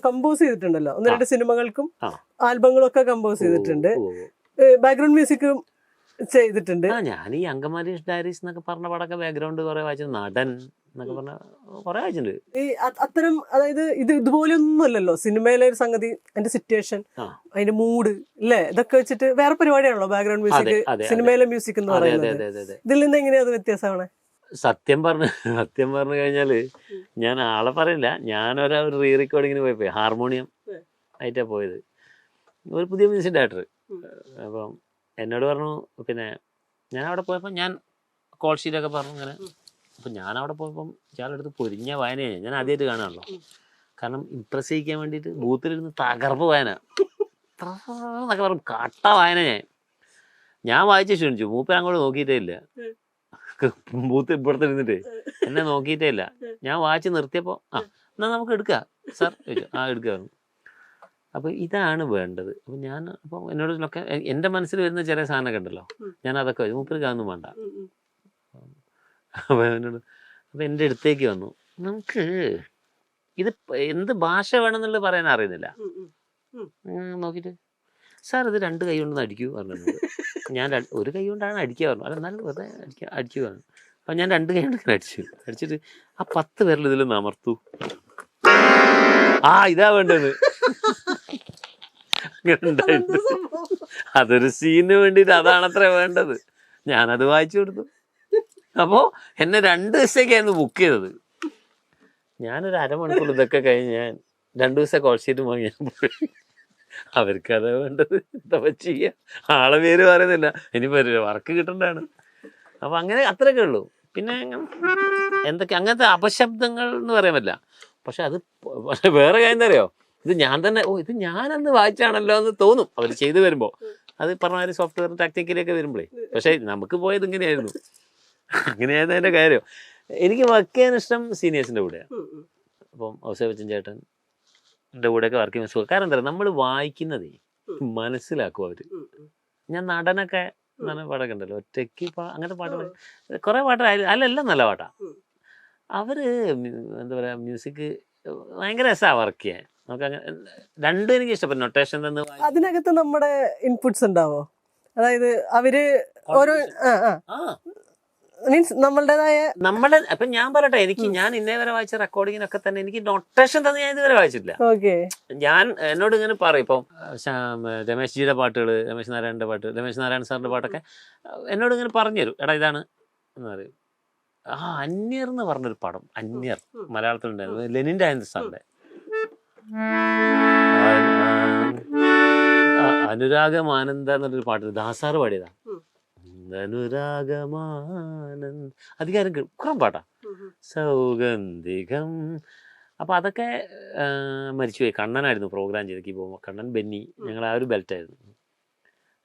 കമ്പോസ് ചെയ്തിട്ടുണ്ടല്ലോ, 1-2 സിനിമകൾക്കും ആൽബങ്ങളും ഒക്കെ കമ്പോസ് ചെയ്തിട്ടുണ്ട്. ബാക്ക്ഗ്രൗണ്ട് മ്യൂസിക്കും ചെയ്തിട്ടുണ്ട്. ഞാൻ ഈ അങ്കമാലി ഡയറീസ് എന്നൊക്കെ പറഞ്ഞ പടമൊക്കെ ബാക്ക്ഗ്രൗണ്ട് കുറെ വായിച്ചു. നടൻ എന്നൊക്കെ പറഞ്ഞ കുറെ വായിച്ചിട്ടുണ്ട്. ഈ അത്തരം, അതായത് ഇതുപോലെ ഒന്നും അല്ലല്ലോ സിനിമയിലെ ഒരു സംഗതി, അതിന്റെ സിറ്റുവേഷൻ, അതിന്റെ മൂഡ് അല്ലേ, ഇതൊക്കെ വെച്ചിട്ട് വേറെ പരിപാടിയാണല്ലോ ബാക്ക്ഗ്രൗണ്ട് മ്യൂസിക്, സിനിമയിലെ മ്യൂസിക് എന്ന് പറയുന്നത്. ഇതിൽ നിന്ന് എങ്ങനെയാ അത് വ്യത്യാസമാണ്? സത്യം പറഞ്ഞു കഴിഞ്ഞാല് ഞാൻ ആളെ പറയില്ല, ഞാനൊരു റീ റെക്കോർഡിങ്ങിന് പോയപ്പോ ഹാർമോണിയം ആയിട്ടാ പോയത്. ഒരു പുതിയ മ്യൂസിക് ഡയറക്ടർ. അപ്പം എന്നോട് പറഞ്ഞു, പിന്നെ ഞാൻ അവിടെ പോയപ്പോൾ ഞാൻ കോൾ ഷീറ്റൊക്കെ പറഞ്ഞു ഇങ്ങനെ. അപ്പം ഞാൻ അവിടെ പോയപ്പം ഇയാളെടുത്ത് പൊരിഞ്ഞ വായനയാണ്. ഞാൻ ആദ്യമായിട്ട് കാണാണല്ലോ. കാരണം ഇംപ്രസ് ചെയ്യിക്കാൻ വേണ്ടിയിട്ട് ബൂത്തിലിരുന്ന് തകർപ്പ് വായന എന്നൊക്കെ പറഞ്ഞു, കട്ട വായന. ഞാൻ വായിച്ച് ക്ഷണിച്ചു. മൂപ്പൻ അങ്ങോട്ട് നോക്കിയിട്ടേ ഇല്ല. ബൂത്ത് ഇപ്പുറത്ത് ഇരുന്നിട്ട് എന്നെ നോക്കിയിട്ടേ ഇല്ല. ഞാൻ വായിച്ച് നിർത്തിയപ്പോൾ എന്നാൽ നമുക്ക് എടുക്കാം സാർ ചോദിച്ചു. എടുക്കാറുണ്ട്. അപ്പോൾ ഇതാണ് വേണ്ടത്. അപ്പം ഞാൻ അപ്പം എന്നോടൊക്കെ എൻ്റെ മനസ്സിൽ വരുന്ന ചെറിയ സാധനമൊക്കെ ഉണ്ടല്ലോ, ഞാൻ അതൊക്കെ മൂപ്പർക്ക് അതൊന്നും വേണ്ട. അപ്പം എന്നോട് അപ്പം എൻ്റെ അടുത്തേക്ക് വന്നു, നമുക്ക് ഇത് എന്ത് ഭാഷ വേണമെന്നുള്ളത് പറയാൻ അറിയുന്നില്ല. നോക്കിയിട്ട് സാർ ഇത് 2 കൈ കൊണ്ടൊന്ന് അടിക്കൂ പറഞ്ഞത്. ഞാൻ ഒരു കൈ കൊണ്ടാണ് അടിക്കുക പറഞ്ഞു. അല്ല എന്നാലും വെറുതെ അടിക്കുക പറഞ്ഞു. അപ്പം ഞാൻ 2 കൈ കൊണ്ട് അടിച്ചിട്ട് ആ 10 പേരിൽ ഇതിലൊന്ന് അമർത്തു. ഇതാ വേണ്ടത്. അതൊരു സീനിന് വേണ്ടിയിട്ട് അതാണത്ര വേണ്ടത്. ഞാനത് വായിച്ചു കൊടുത്തു. അപ്പോ എന്നെ 2 ദിവസത്തേക്കായിരുന്നു ബുക്ക് ചെയ്തത്. ഞാനൊരു അരമണിക്കൂർ ഇതൊക്കെ കഴിഞ്ഞ് ഞാൻ 2 ദിവസം കോൾ ഷീറ്റ് വാങ്ങി പോയി. അവർക്കതാ വേണ്ടത്, എന്താ ചെയ്യാ. ആളെ പേര് പറയുന്നില്ല, ഇനിയിപ്പോ വർക്ക് കിട്ടണ്ടാണ്. അപ്പൊ അങ്ങനെ അത്രയൊക്കെ ഉള്ളൂ. പിന്നെ എന്തൊക്കെ അങ്ങനത്തെ അപശബ്ദങ്ങൾ എന്ന് പറയാൻ പറ്റില്ല. പക്ഷെ വേറെ കാര്യം എന്താ അറിയോ, ഇത് ഞാൻ തന്നെ ഇത് ഞാനന്ന് വായിച്ചാണല്ലോ എന്ന് തോന്നും അവർ ചെയ്തു വരുമ്പോ. അത് പറഞ്ഞ സോഫ്റ്റ്വെയർ ടെക്നിക്കലൊക്കെ വരുമ്പോഴേ. പക്ഷെ നമുക്ക് പോയത് ഇങ്ങനെയായിരുന്നു. അങ്ങനെയായിരുന്നു അതിന്റെ കാര്യം. എനിക്ക് വർക്ക് ചെയ്യാൻ ഇഷ്ടം സീനിയേഴ്സിന്റെ കൂടെയാണ്. അപ്പം ഔസേപ്പച്ചൻ ചേട്ടൻ എൻ്റെ കൂടെയൊക്കെ വർക്ക് ചെയ്യുന്ന സുഖം. കാരണം എന്താ പറയുക, നമ്മൾ വായിക്കുന്നതേ മനസ്സിലാക്കും അവര്. ഞാൻ നടനൊക്കെ നല്ല പാട്ടൊക്കെ ഉണ്ടല്ലോ, ഒറ്റയ്ക്ക് അങ്ങനത്തെ പാട്ടുകൾ കുറെ പാട്ട് അല്ലെല്ലാം നല്ല പാട്ടാ. അവര് എന്താ പറയാ, മ്യൂസിക് ഭയങ്കര രസമാണ് വർക്ക് ചെയ്യാൻ. നമുക്ക് അങ്ങനെ രണ്ടും എനിക്ക് ഇഷ്ടപ്പെട്ടു. നൊട്ടേഷൻ തന്നെ അതിനകത്ത് നമ്മുടെ ഇൻപുട്സ് ഉണ്ടാവോ? അതായത് അവര് ഓരോ മീൻസ് നമ്മുടെ അപ്പൊ ഞാൻ പറയട്ടെ, എനിക്ക് ഞാൻ ഇന്നേ വരെ വായിച്ച റെക്കോർഡിങ്ങിനൊക്കെ തന്നെ എനിക്ക് നൊട്ടേഷൻ തന്നെ ഞാൻ ഇതുവരെ വായിച്ചിട്ടില്ല. ഞാൻ എന്നോട് ഇങ്ങനെ പറയും, ഇപ്പം രമേശ് ജിയുടെ പാട്ടുകൾ, രമേശ് നാരായണ സാറിന്റെ പാട്ടൊക്കെ എന്നോട് ഇങ്ങനെ പറഞ്ഞുതരും, എടാ ഇതാണ് എന്ന് പറയും. അന്യർ എന്ന് പറഞ്ഞൊരു പടം, അന്യർ മലയാളത്തിലുണ്ടായിരുന്നു, ലെനിൻ്റെ സാറിന്റെ അനുരാഗമാനന്ദ എന്നൊരു പാട്ട് ദാസാറ് പാടിയതാ. അനുരാഗമാനന്ദ അധികാരം കുറം പാട്ടാ, സൗഗന്ധികം. അപ്പൊ അതൊക്കെ മരിച്ചുപോയി. കണ്ണനായിരുന്നു പ്രോഗ്രാം ചെയ്തേക്ക് പോകുമ്പോൾ, കണ്ണൻ ബെന്നി, ഞങ്ങൾ ആ ഒരു ബെൽറ്റായിരുന്നു.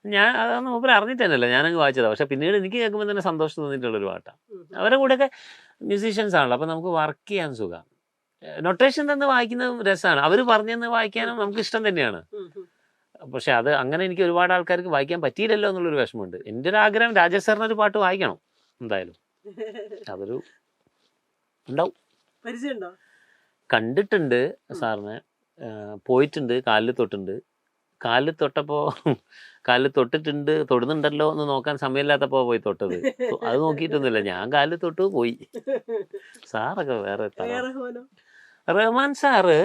ഞാൻ അതൊന്നും മൂപ്പര് അറിഞ്ഞിട്ടല്ല, ഞാനങ്ങ് വായിച്ചതാണ്. പക്ഷെ പിന്നീട് എനിക്ക് കേൾക്കുമ്പോൾ തന്നെ സന്തോഷം തോന്നിയിട്ടുള്ളൊരു പാട്ടാണ്. അവരുടെ കൂടെയൊക്കെ മ്യൂസീഷ്യൻസ് ആണല്ലോ, അപ്പം നമുക്ക് വർക്ക് ചെയ്യാൻ സുഖം. നൊട്ടേഷൻ തന്നെ വായിക്കുന്നതും രസമാണ്, അവർ പറഞ്ഞെന്ന് വായിക്കാനും നമുക്ക് ഇഷ്ടം തന്നെയാണ്. പക്ഷെ അത് അങ്ങനെ എനിക്ക് ഒരുപാട് ആൾക്കാർക്ക് വായിക്കാൻ പറ്റിയില്ലല്ലോ എന്നുള്ളൊരു വിഷമമുണ്ട്. എൻ്റെ ഒരു ആഗ്രഹം രാജേഷ് സാറിനൊരു പാട്ട് വായിക്കണം എന്തായാലും. അതൊരു ഉണ്ടാവും. കണ്ടിട്ടുണ്ട് സാറിനെ, പോയിട്ടുണ്ട്, കാലിൽ തൊടുന്നുണ്ടല്ലോ എന്ന് നോക്കാൻ സമയമില്ലാത്തപ്പോ പോയി തൊട്ടത്. അത് നോക്കിയിട്ടൊന്നുമില്ല, ഞാൻ കാലിൽ തൊട്ട് പോയി. സാറൊക്കെ വേറെ. റഹ്മാൻ സാറ്,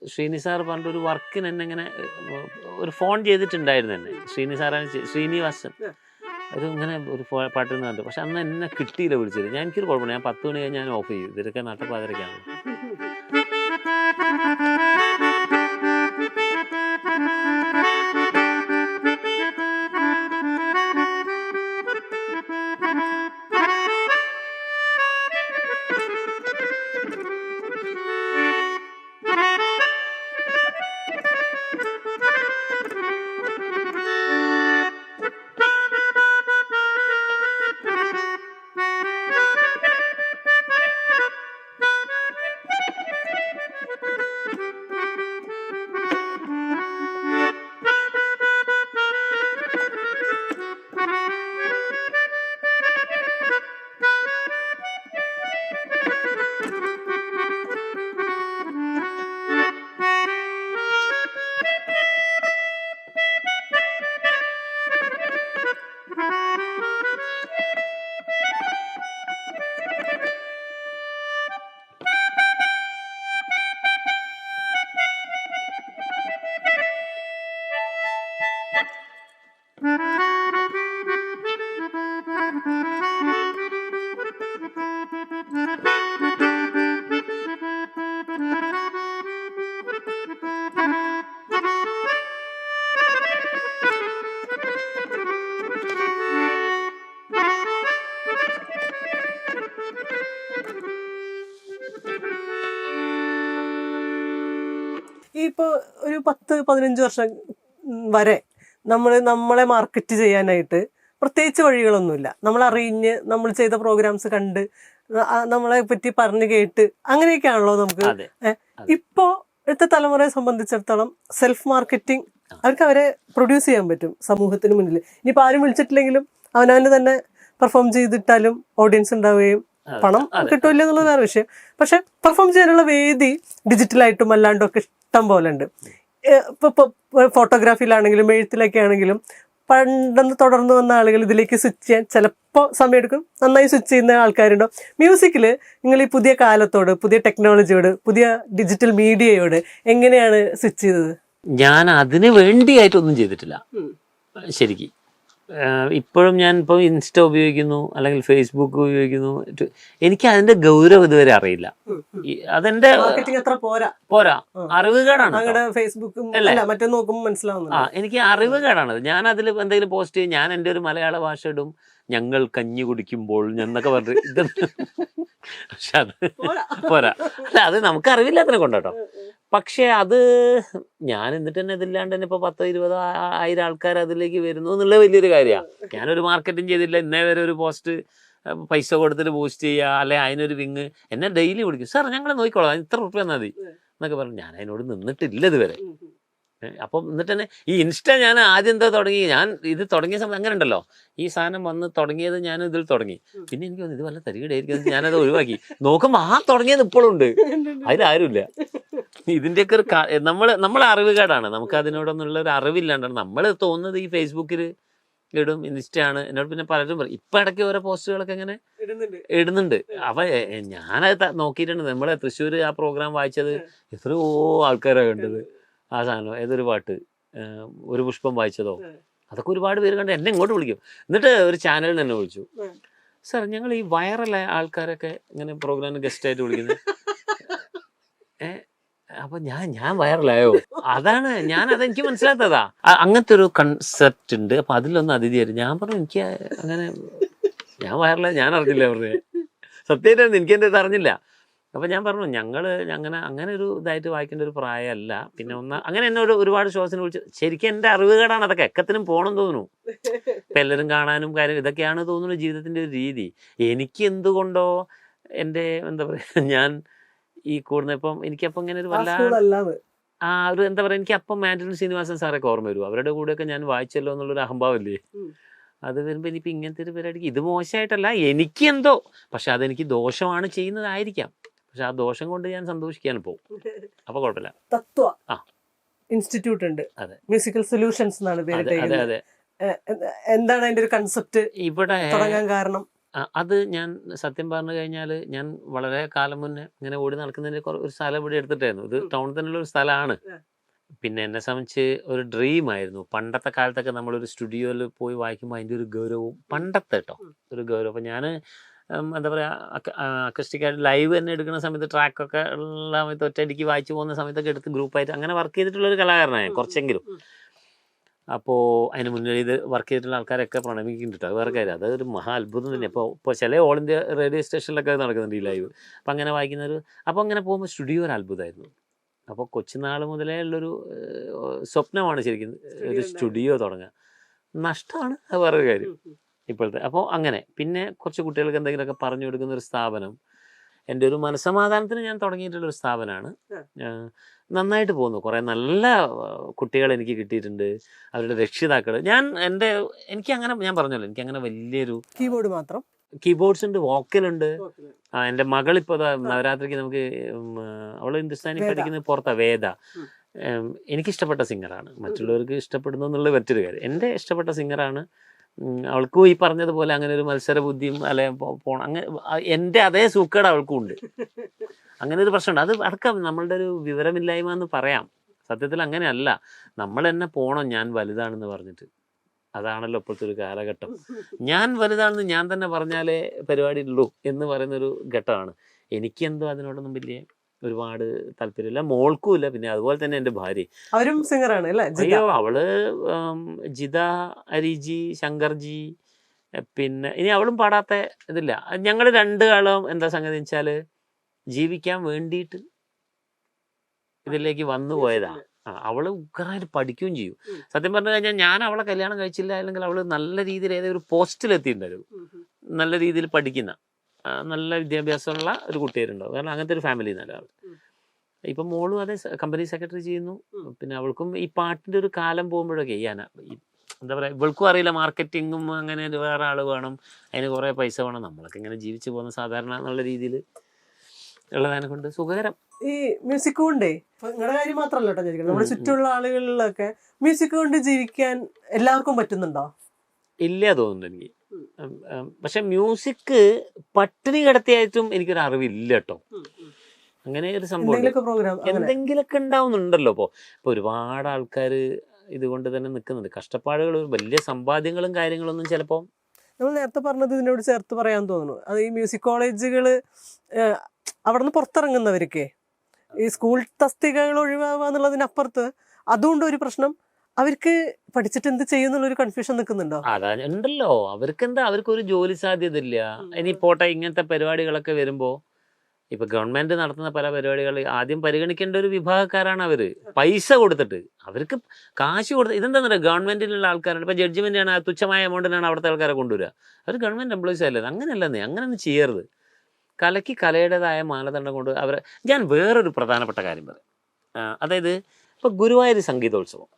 ശ്രീനി സാറ് പറഞ്ഞൊരു വർക്കിന് എന്നെ ഇങ്ങനെ ഒരു ഫോൺ ചെയ്തിട്ടുണ്ടായിരുന്നു എന്നെ. ശ്രീനിവാസൻ ഒരു ഇങ്ങനെ ഒരു പാട്ടിൽ നിന്ന് കണ്ടു. പക്ഷെ അന്ന് എന്നെ കിട്ടിയില്ല, വിളിച്ചത്. എനിക്കൊരു കുഴപ്പമില്ല, ഞാൻ 10 മണി കഴിഞ്ഞ് ഞാൻ ഓഫ് ചെയ്യും. ഇവരൊക്കെ നട്ടപ്പാതിരക്കാണ്. ഈ ഇപ്പോൾ ഒരു 10-15 വർഷം വരെ നമ്മളെ മാർക്കറ്റ് ചെയ്യാനായിട്ട് പ്രത്യേകിച്ച് വഴികളൊന്നുമില്ല. നമ്മൾ അറിഞ്ഞ് നമ്മൾ ചെയ്ത പ്രോഗ്രാംസ് കണ്ട് നമ്മളെ പറ്റി പറഞ്ഞു കേട്ട് അങ്ങനെയൊക്കെയാണല്ലോ നമുക്ക്. ഇപ്പോ ഇപ്പോഴത്തെ തലമുറയെ സംബന്ധിച്ചിടത്തോളം സെൽഫ് മാർക്കറ്റിംഗ് അവർക്ക് അവരെ പ്രൊഡ്യൂസ് ചെയ്യാൻ പറ്റും സമൂഹത്തിന് മുന്നിൽ. ഇനിയിപ്പോൾ ആരും വിളിച്ചിട്ടില്ലെങ്കിലും അവനവന് തന്നെ പെർഫോം ചെയ്തിട്ടാലും ഓഡിയൻസ് ഉണ്ടാവുകയും പണം കിട്ടില്ല എന്നുള്ളത് വേറെ വിഷയം. പക്ഷെ പെർഫോം ചെയ്യാനുള്ള വേദി ഡിജിറ്റലായിട്ടും അല്ലാണ്ടും ഒക്കെ ഇഷ്ടം പോലെ ഉണ്ട്. ഇപ്പോൾ ഫോട്ടോഗ്രാഫിയിലാണെങ്കിലും എഴുത്തിലൊക്കെ ആണെങ്കിലും പണ്ടെന്ന് തുടർന്ന് വന്ന ആളുകൾ ഇതിലേക്ക് സ്വിച്ച് ചെയ്യാൻ ചിലപ്പോൾ സമയമെടുക്കും, നന്നായി സ്വിച്ച് ചെയ്യുന്ന ആൾക്കാരുണ്ടോ. മ്യൂസിക്കിൽ നിങ്ങൾ ഈ പുതിയ കാലത്തോട്, പുതിയ ടെക്നോളജിയോട്, പുതിയ ഡിജിറ്റൽ മീഡിയയോട് എങ്ങനെയാണ് സ്വിച്ച് ചെയ്തത്? ഞാൻ അതിന് വേണ്ടിയായിട്ടൊന്നും ചെയ്തിട്ടില്ല ശരിക്കും. ഇപ്പോഴും ഞാൻ ഇപ്പോൾ ഇൻസ്റ്റ ഉപയോഗിക്കുന്നു, അല്ലെങ്കിൽ ഫേസ്ബുക്ക് ഉപയോഗിക്കുന്നു. എനിക്ക് അതിന്റെ ഗൗരവം ഇതുവരെ അറിയില്ല. അതെന്റെ പോരാ, അറിവുകേടാണ്. ഫേസ്ബുക്കും എനിക്ക് അറിവുകേടാണത്. ഞാൻ അതിൽ എന്തെങ്കിലും പോസ്റ്റ് ചെയ്യും, ഞാൻ എൻ്റെ ഒരു മലയാള ഭാഷ ഇടും, ഞങ്ങൾ കഞ്ഞി കുടിക്കുമ്പോൾ എന്നൊക്കെ പറഞ്ഞു. ഇത് പക്ഷെ അത് പോരാ. അല്ല, അത് നമുക്ക് അറിവില്ലാത്തതിനെ കൊണ്ടാട്ടോ. പക്ഷെ അത് ഞാൻ എന്നിട്ട് തന്നെ ഇതില്ലാണ്ട് തന്നെ ഇപ്പോൾ 10-20 ആൾക്കാർ അതിലേക്ക് വരുന്നു എന്നുള്ള വലിയൊരു കാര്യമാണ്. ഞാനൊരു മാർക്കറ്റിംഗ് ചെയ്തില്ല, ഇന്നേ വരെ ഒരു പോസ്റ്റ് പൈസ കൊടുത്തിട്ട് പോസ്റ്റ് ചെയ്യുക, അല്ലെ അതിനൊരു വിങ്. എന്നെ ഡെയിലി വിളിക്കും, സാർ ഞങ്ങൾ നോക്കിക്കോളാം, ഇത്ര റുപ്യ തന്നാൽ മതി എന്നൊക്കെ പറഞ്ഞു. ഞാൻ അതിനോട് നിന്നിട്ടില്ല ഇതുവരെ. അപ്പം എന്നിട്ട് തന്നെ ഈ ഇൻസ്റ്റ ഞാൻ ആദ്യം എന്താ തുടങ്ങി, ഞാൻ ഇത് തുടങ്ങിയ സമയം അങ്ങനെ ഉണ്ടല്ലോ, ഈ സാധനം വന്ന് തുടങ്ങിയത് ഞാൻ ഇതിൽ തുടങ്ങി. പിന്നെ എനിക്ക് തോന്നുന്നു ഇത് വല്ല തരികടായിരിക്കും, ഞാനത് ഒഴിവാക്കി. നോക്കുമ്പോൾ തുടങ്ങിയത് ഇപ്പോഴും ഉണ്ട്, അതിലാരുമില്ല. ഇതിൻ്റെയൊക്കെ ഒരു നമ്മളെ അറിവുകേടാണ്. നമുക്ക് അതിനോടൊന്നുള്ള ഒരു അറിവില്ലാണ്ടാണ് നമ്മൾ തോന്നുന്നത് ഈ ഫേസ്ബുക്കിൽ ഇടും, ഇൻസ്റ്റയാണ്. എന്നോട് പിന്നെ പലരും പറയും, ഇപ്പം ഇടയ്ക്ക് ഓരോ പോസ്റ്റുകളൊക്കെ ഇങ്ങനെ ഇടുന്നുണ്ട്. അപ്പം ഞാനത് നോക്കിയിട്ടുണ്ട്. നമ്മളെ തൃശ്ശൂർ ആ പ്രോഗ്രാം വായിച്ചത് എത്രയോ ആൾക്കാരാണ് കണ്ടത്. ആ സാധനം ഏതൊരു പാട്ട്, ഒരു പുഷ്പം വായിച്ചതോ, അതൊക്കെ ഒരുപാട് പേര് കണ്ട് എന്നെ ഇങ്ങോട്ട് വിളിക്കും. എന്നിട്ട് ഒരു ചാനലിൽ തന്നെ വിളിച്ചു, സാർ ഞങ്ങൾ ഈ വൈറലായ ആൾക്കാരൊക്കെ ഇങ്ങനെ പ്രോഗ്രാമിന് ഗസ്റ്റായിട്ട് വിളിക്കുന്നത്. അപ്പൊ ഞാൻ വൈറലായോ? അതാണ് അതെനിക്ക് മനസ്സിലാത്തതാ. അങ്ങനത്തെ ഒരു കൺസെപ്റ്റ് ഉണ്ട്. അപ്പൊ അതിലൊന്നും അതിഥിയായിരുന്നു. ഞാൻ പറഞ്ഞു എനിക്ക് അങ്ങനെ ഞാൻ വൈറലായ ഞാൻ അറിഞ്ഞില്ല. പറഞ്ഞു സത്യമായിട്ടായിരുന്നു, എനിക്ക് എൻ്റെ ഇത് അറിഞ്ഞില്ല. അപ്പം ഞാൻ പറഞ്ഞു അങ്ങനെ ഒരു ഇതായിട്ട് വായിക്കേണ്ട ഒരു പ്രായമല്ല. പിന്നെ അങ്ങനെ എന്നോട് ഒരുപാട് ഷോസിന് വിളിച്ചു. ശരിക്കും എൻ്റെ അറിവുകേടാണ് അതൊക്കെ. എക്കത്തിനും പോകണം തോന്നുന്നു. ഇപ്പം എല്ലാവരും കാണാനും കാര്യം ഇതൊക്കെയാണ് തോന്നുന്നു ജീവിതത്തിൻ്റെ ഒരു രീതി. എനിക്ക് എന്തുകൊണ്ടോ എൻ്റെ എന്താ പറയുക, ഞാൻ ഈ കൂടുന്ന ഇപ്പം എനിക്കപ്പം ഇങ്ങനെ ഒരു ഒരു എന്താ പറയുക, എനിക്കപ്പം മാൻഡലിൻ ശ്രീനിവാസൻ സാറൊക്കെ ഓർമ്മ വരും. അവരുടെ കൂടെയൊക്കെ ഞാൻ വായിച്ചല്ലോ എന്നുള്ളൊരു അഹംഭാവമില്ലേ. അത് വരുമ്പോൾ ഇനിയിപ്പോൾ ഇങ്ങനത്തെ ഒരു പരിപാടിക്ക് ഇത് മോശമായിട്ടല്ല, എനിക്ക് എന്തോ, പക്ഷെ അതെനിക്ക് ദോഷമാണ് ചെയ്യുന്നതായിരിക്കാം. പക്ഷെ ആ ദോഷം കൊണ്ട് ഞാൻ സന്തോഷിക്കാൻ പോകും. അപ്പൊ കുഴപ്പമില്ല. തത്വ ഇൻസ്റ്റിറ്റ്യൂട്ട് ഉണ്ട്, മ്യൂസിക്കൽ സൊല്യൂഷൻസ് എന്നാണ് പേര്. അതെ. എന്താണ് അതിന്റെ ഒരു കൺസെപ്റ്റ് ഇവിടെ തുടങ്ങാൻ കാരണം? അത് ഞാൻ സത്യം പറഞ്ഞു കഴിഞ്ഞാൽ ഞാൻ വളരെ കാലം മുന്നേ ഇങ്ങനെ ഓടി നടക്കുന്നതിന് ഒരു സ്ഥലം ഇവിടെ എടുത്തിട്ടായിരുന്നു. ഇത് ടൗണിൽ തന്നെയുള്ള ഒരു സ്ഥലമാണ്. പിന്നെ എന്നെ സംബന്ധിച്ച് ഒരു ഡ്രീം ആയിരുന്നു. പണ്ടത്തെ കാലത്തൊക്കെ നമ്മളൊരു സ്റ്റുഡിയോയിൽ പോയി വായിക്കുമ്പോൾ അതിൻ്റെ ഒരു ഗൗരവവും പണ്ടത്തെ കേട്ടോ ഒരു ഗൗരവം. അപ്പം ഞാൻ എന്താ പറയുക, അക്കസ്റ്റിക്കായിട്ട് ലൈവ് തന്നെ എടുക്കുന്ന സമയത്ത് ട്രാക്കൊക്കെ ഉള്ള സമയത്ത് ഒറ്റയടിക്ക് വായിച്ചു പോകുന്ന സമയത്തൊക്കെ എടുത്ത് ഗ്രൂപ്പായിട്ട് അങ്ങനെ വർക്ക് ചെയ്തിട്ടുള്ളൊരു കലാകാരനാണ് കുറച്ചെങ്കിലും. അപ്പോൾ അതിന് മുന്നേ ഇത് വർക്ക് ചെയ്തിട്ടുള്ള ആൾക്കാരൊക്കെ പ്രണമിക്കുന്നുണ്ട്. അത് വേറെ കാര്യം, അതൊരു മഹാ അത്ഭുതം തന്നെ. ഇപ്പോൾ ചില ഓൾ ഇന്ത്യ റേഡിയോ സ്റ്റേഷനിലൊക്കെ നടക്കുന്നുണ്ട് ഈ ലൈവ്. അപ്പം അങ്ങനെ വായിക്കുന്നൊരു അപ്പോൾ അങ്ങനെ പോകുമ്പോൾ സ്റ്റുഡിയോ ഒരു അത്ഭുതമായിരുന്നു. അപ്പോൾ കൊച്ചുനാൾ മുതലേ ഉള്ളൊരു സ്വപ്നമാണ് ശരിക്കും ഒരു സ്റ്റുഡിയോ തുടങ്ങുക. നഷ്ടമാണ്, അത് വേറൊരു കാര്യം ഇപ്പോഴത്തെ. അപ്പോൾ അങ്ങനെ പിന്നെ കുറച്ച് കുട്ടികൾക്ക് എന്തെങ്കിലുമൊക്കെ പറഞ്ഞു കൊടുക്കുന്ന ഒരു സ്ഥാപനം എൻ്റെ ഒരു മനസ്സമാധാനത്തിന് ഞാൻ തുടങ്ങിയിട്ടുള്ളൊരു സ്ഥാപനമാണ്. നന്നായിട്ട് പോകുന്നു. കുറേ നല്ല കുട്ടികൾ എനിക്ക് കിട്ടിയിട്ടുണ്ട്, അവരുടെ രക്ഷിതാക്കൾ. എനിക്കങ്ങനെ ഞാൻ പറഞ്ഞല്ലോ, എനിക്കങ്ങനെ വലിയൊരു കീബോർഡ് മാത്രം, കീബോർഡ്സ് ഉണ്ട്, വോക്കലുണ്ട്. എൻ്റെ മകളിപ്പോൾ നവരാത്രിക്ക് നമുക്ക് അവൾ ഹിന്ദുസ്ഥാനി പഠിക്കുന്നത് പുറത്താ, വേദ. എനിക്കിഷ്ടപ്പെട്ട സിംഗറാണ്. മറ്റുള്ളവർക്ക് ഇഷ്ടപ്പെടുന്നു എന്നുള്ളത് മറ്റൊരു കാര്യം. എൻ്റെ ഇഷ്ടപ്പെട്ട സിംഗറാണ്. അവൾക്കും ഈ പറഞ്ഞതുപോലെ അങ്ങനെ ഒരു മത്സര ബുദ്ധിയും അല്ലെ പോണം, അങ്ങനെ എൻ്റെ അതേ സൂക്കേട് അവൾക്കും ഉണ്ട്. അങ്ങനെ ഒരു പ്രശ്നമുണ്ട്. അതൊക്കെ നമ്മളുടെ ഒരു വിവരമില്ലായ്മ എന്ന് പറയാം. സത്യത്തിൽ അങ്ങനെയല്ല. നമ്മൾ തന്നെ പോണം ഞാൻ വലുതാണെന്ന് പറഞ്ഞിട്ട്. അതാണല്ലോ ഇപ്പോഴത്തെ ഒരു കാലഘട്ടം. ഞാൻ വലുതാണെന്ന് ഞാൻ തന്നെ പറഞ്ഞാലേ പരിപാടി ഉള്ളൂ എന്ന് പറയുന്നൊരു ഘട്ടമാണ്. എനിക്കെന്തോ അതിനോടൊന്നും വലിയ ഒരുപാട് താല്പര്യമില്ല, മോൾക്കും ഇല്ല. പിന്നെ അതുപോലെ തന്നെ എൻ്റെ ഭാര്യ, അവരും സിംഗറാണ് അല്ലേ? അയ്യോ അവള് ജിത, അരിജി, ശങ്കർജി, പിന്നെ ഇനി അവളും പാടാത്ത ഇതില്ല. ഞങ്ങൾ രണ്ടാളും എന്താ സംഗതി വെച്ചാൽ ജീവിക്കാൻ വേണ്ടിയിട്ട് ഇതിലേക്ക് വന്നു പോയതാ. അവള് ഉഗ്രായിട്ട് പഠിക്കുകയും ചെയ്യും. സത്യം പറഞ്ഞു കഴിഞ്ഞാൽ ഞാൻ അവളെ കല്യാണം കഴിച്ചില്ല അല്ലെങ്കിൽ അവള് നല്ല രീതിയിൽ ഏതൊരു ഒരു പോസ്റ്റിലെത്തിയിട്ടുണ്ടായിരുന്നു. നല്ല രീതിയിൽ പഠിക്കുന്ന നല്ല വിദ്യാഭ്യാസമുള്ള ഒരു കുട്ടിയായിട്ടുണ്ടാവും. കാരണം അങ്ങനത്തെ ഒരു ഫാമിലി നല്ല ആൾ. ഇപ്പം മോളും അതെ കമ്പനി സെക്രട്ടറി ചെയ്യുന്നു. പിന്നെ അവൾക്കും ഈ പാട്ടിൻ്റെ ഒരു കാലം പോകുമ്പോഴൊക്കെ എന്താ പറയുക, ഇവൾക്കും അറിയില്ല മാർക്കറ്റിങ്ങും അങ്ങനെ വേറെ ആൾ വേണം, അതിന് കുറേ പൈസ വേണം. നമ്മളൊക്കെ ഇങ്ങനെ ജീവിച്ചു പോകുന്ന സാധാരണ എന്നുള്ള രീതിയിൽ ഉള്ളതിനെ കൊണ്ട് സുഖകരം. ഈ മ്യൂസിക് കൊണ്ടേ നിങ്ങളുടെ കാര്യം മാത്രമല്ല കേട്ടോ ചോദിക്കുന്നത്, നമ്മുടെ ചുറ്റുമുള്ള ആളുകളിലൊക്കെ മ്യൂസിക് കൊണ്ട് ജീവിക്കാൻ എല്ലാവർക്കും പറ്റുന്നുണ്ടോ? ഇല്ല തോന്നുന്നു എനിക്ക്. പക്ഷെ മ്യൂസിക് പട്ടിണി കിടത്തിയായിട്ടും എനിക്കൊരു അറിവില്ല കേട്ടോ. അങ്ങനെ ഒരു സംഭവം എന്തെങ്കിലുമൊക്കെ ഉണ്ടാവുന്നുണ്ടല്ലോ. ഇപ്പോൾ ഒരുപാട് ആൾക്കാർ ഇതുകൊണ്ട് തന്നെ നിൽക്കുന്നുണ്ട്. കഷ്ടപ്പാടുകൾ, വലിയ സമ്പാദ്യങ്ങളും കാര്യങ്ങളൊന്നും ചിലപ്പോൾ നമ്മൾ നേരത്തെ പറഞ്ഞത് ഇതിനോട് ചേർത്ത് പറയാൻ തോന്നുന്നു. അത് ഈ മ്യൂസിക് കോളേജുകൾ അവിടെ നിന്ന് പുറത്തിറങ്ങുന്നവർക്ക് ഈ സ്കൂൾ തസ്തികകൾ ഒഴിവാവുക എന്നുള്ളതിനപ്പുറത്ത് അതുകൊണ്ട് ഒരു പ്രശ്നം, അവർക്ക് പഠിച്ചിട്ട് എന്ത് ചെയ്യുന്നുള്ളൊരു കൺഫ്യൂഷൻ നിൽക്കുന്നുണ്ടോ? അതാ ഉണ്ടല്ലോ. അവർക്കൊരു ജോലി സാധ്യത ഇല്ല. ഇനി പോട്ടെ, ഇങ്ങനത്തെ പരിപാടികളൊക്കെ വരുമ്പോൾ ഇപ്പൊ ഗവൺമെന്റ് നടത്തുന്ന പല പരിപാടികൾ ആദ്യം പരിഗണിക്കേണ്ട ഒരു വിഭാഗക്കാരാണ് അവര്. പൈസ കൊടുത്തിട്ട് അവർക്ക് കാശ് കൊടുത്ത് ഇതെന്താ പറയുക, ഗവൺമെന്റിലുള്ള ആൾക്കാരാണ്. ഇപ്പൊ ജഡ്ജ്മെന്റാണ്, തുച്ഛമായ എമൗണ്ടിനാണ് അവിടുത്തെ ആൾക്കാരെ കൊണ്ടുവരിക. അവർ ഗവൺമെന്റ് എംപ്ലോയീസ് അല്ലേ. അങ്ങനെയല്ലെന്നേ, അങ്ങനെയൊന്നും ചെയ്യരുത്. കലയ്ക്ക് കലയുടേതായ മാനദണ്ഡം കൊണ്ട് ഞാൻ വേറൊരു പ്രധാനപ്പെട്ട കാര്യം പറയാം. അതായത് ഇപ്പൊ ഗുരുവായൂർ സംഗീതോത്സവം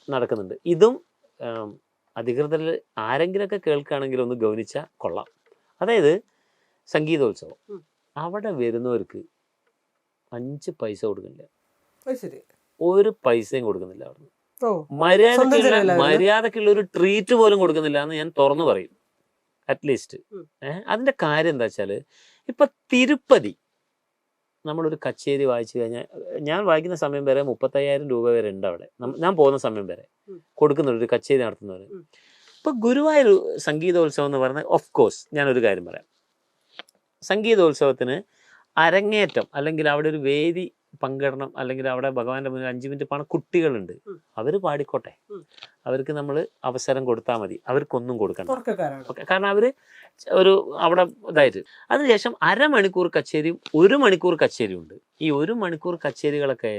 നടക്കുന്നുണ്ട്. ഇതും അധികൃതരിൽ ആരെങ്കിലുമൊക്കെ കേൾക്കുകയാണെങ്കിൽ ഒന്ന് ഗൗനിച്ചാൽ കൊള്ളാം. അതായത് സംഗീതോത്സവം അവിടെ വരുന്നവർക്ക് 5 പൈസ കൊടുക്കുന്നില്ല, ഒരു പൈസയും കൊടുക്കുന്നില്ല. അവിടുന്ന് മര്യാദക്കുള്ള ഒരു ട്രീറ്റ് പോലും കൊടുക്കുന്നില്ല എന്ന് ഞാൻ തുറന്നു പറയും. അറ്റ്ലീസ്റ്റ് അതിന്റെ കാര്യം എന്താ വെച്ചാൽ, ഇപ്പൊ തിരുപ്പതി നമ്മളൊരു കച്ചേരി വായിച്ചു കഴിഞ്ഞാൽ, ഞാൻ വായിക്കുന്ന സമയം വരെ 35,000 രൂപ വരെ ഉണ്ട് അവിടെ. ഞാൻ പോകുന്ന സമയം വരെ കൊടുക്കുന്നുണ്ട് ഒരു കച്ചേരി നടത്തുന്നവര്. ഇപ്പൊ ഗുരുവായൂർ സംഗീതോത്സവം എന്ന് പറഞ്ഞാൽ, ഓഫ് കോഴ്സ് ഞാനൊരു കാര്യം പറയാം. സംഗീതോത്സവത്തിന് അരങ്ങേറ്റം അല്ലെങ്കിൽ അവിടെ ഒരു വേദി പങ്കിടണം, അല്ലെങ്കിൽ അവിടെ ഭഗവാന്റെ മുന്നിൽ 5 മിനിറ്റ് പാടാൻ കുട്ടികളുണ്ട്, അവർ പാടിക്കോട്ടെ. അവർക്ക് നമ്മൾ അവസരം കൊടുത്താൽ മതി, അവർക്കൊന്നും കൊടുക്കണം. കാരണം അവര് ഒരു അവിടെ ഇതായിട്ട് അതിനുശേഷം അരമണിക്കൂർ കച്ചേരിയും 1 മണിക്കൂർ കച്ചേരിയും ഉണ്ട്. ഈ 1 മണിക്കൂർ കച്ചേരികളൊക്കെ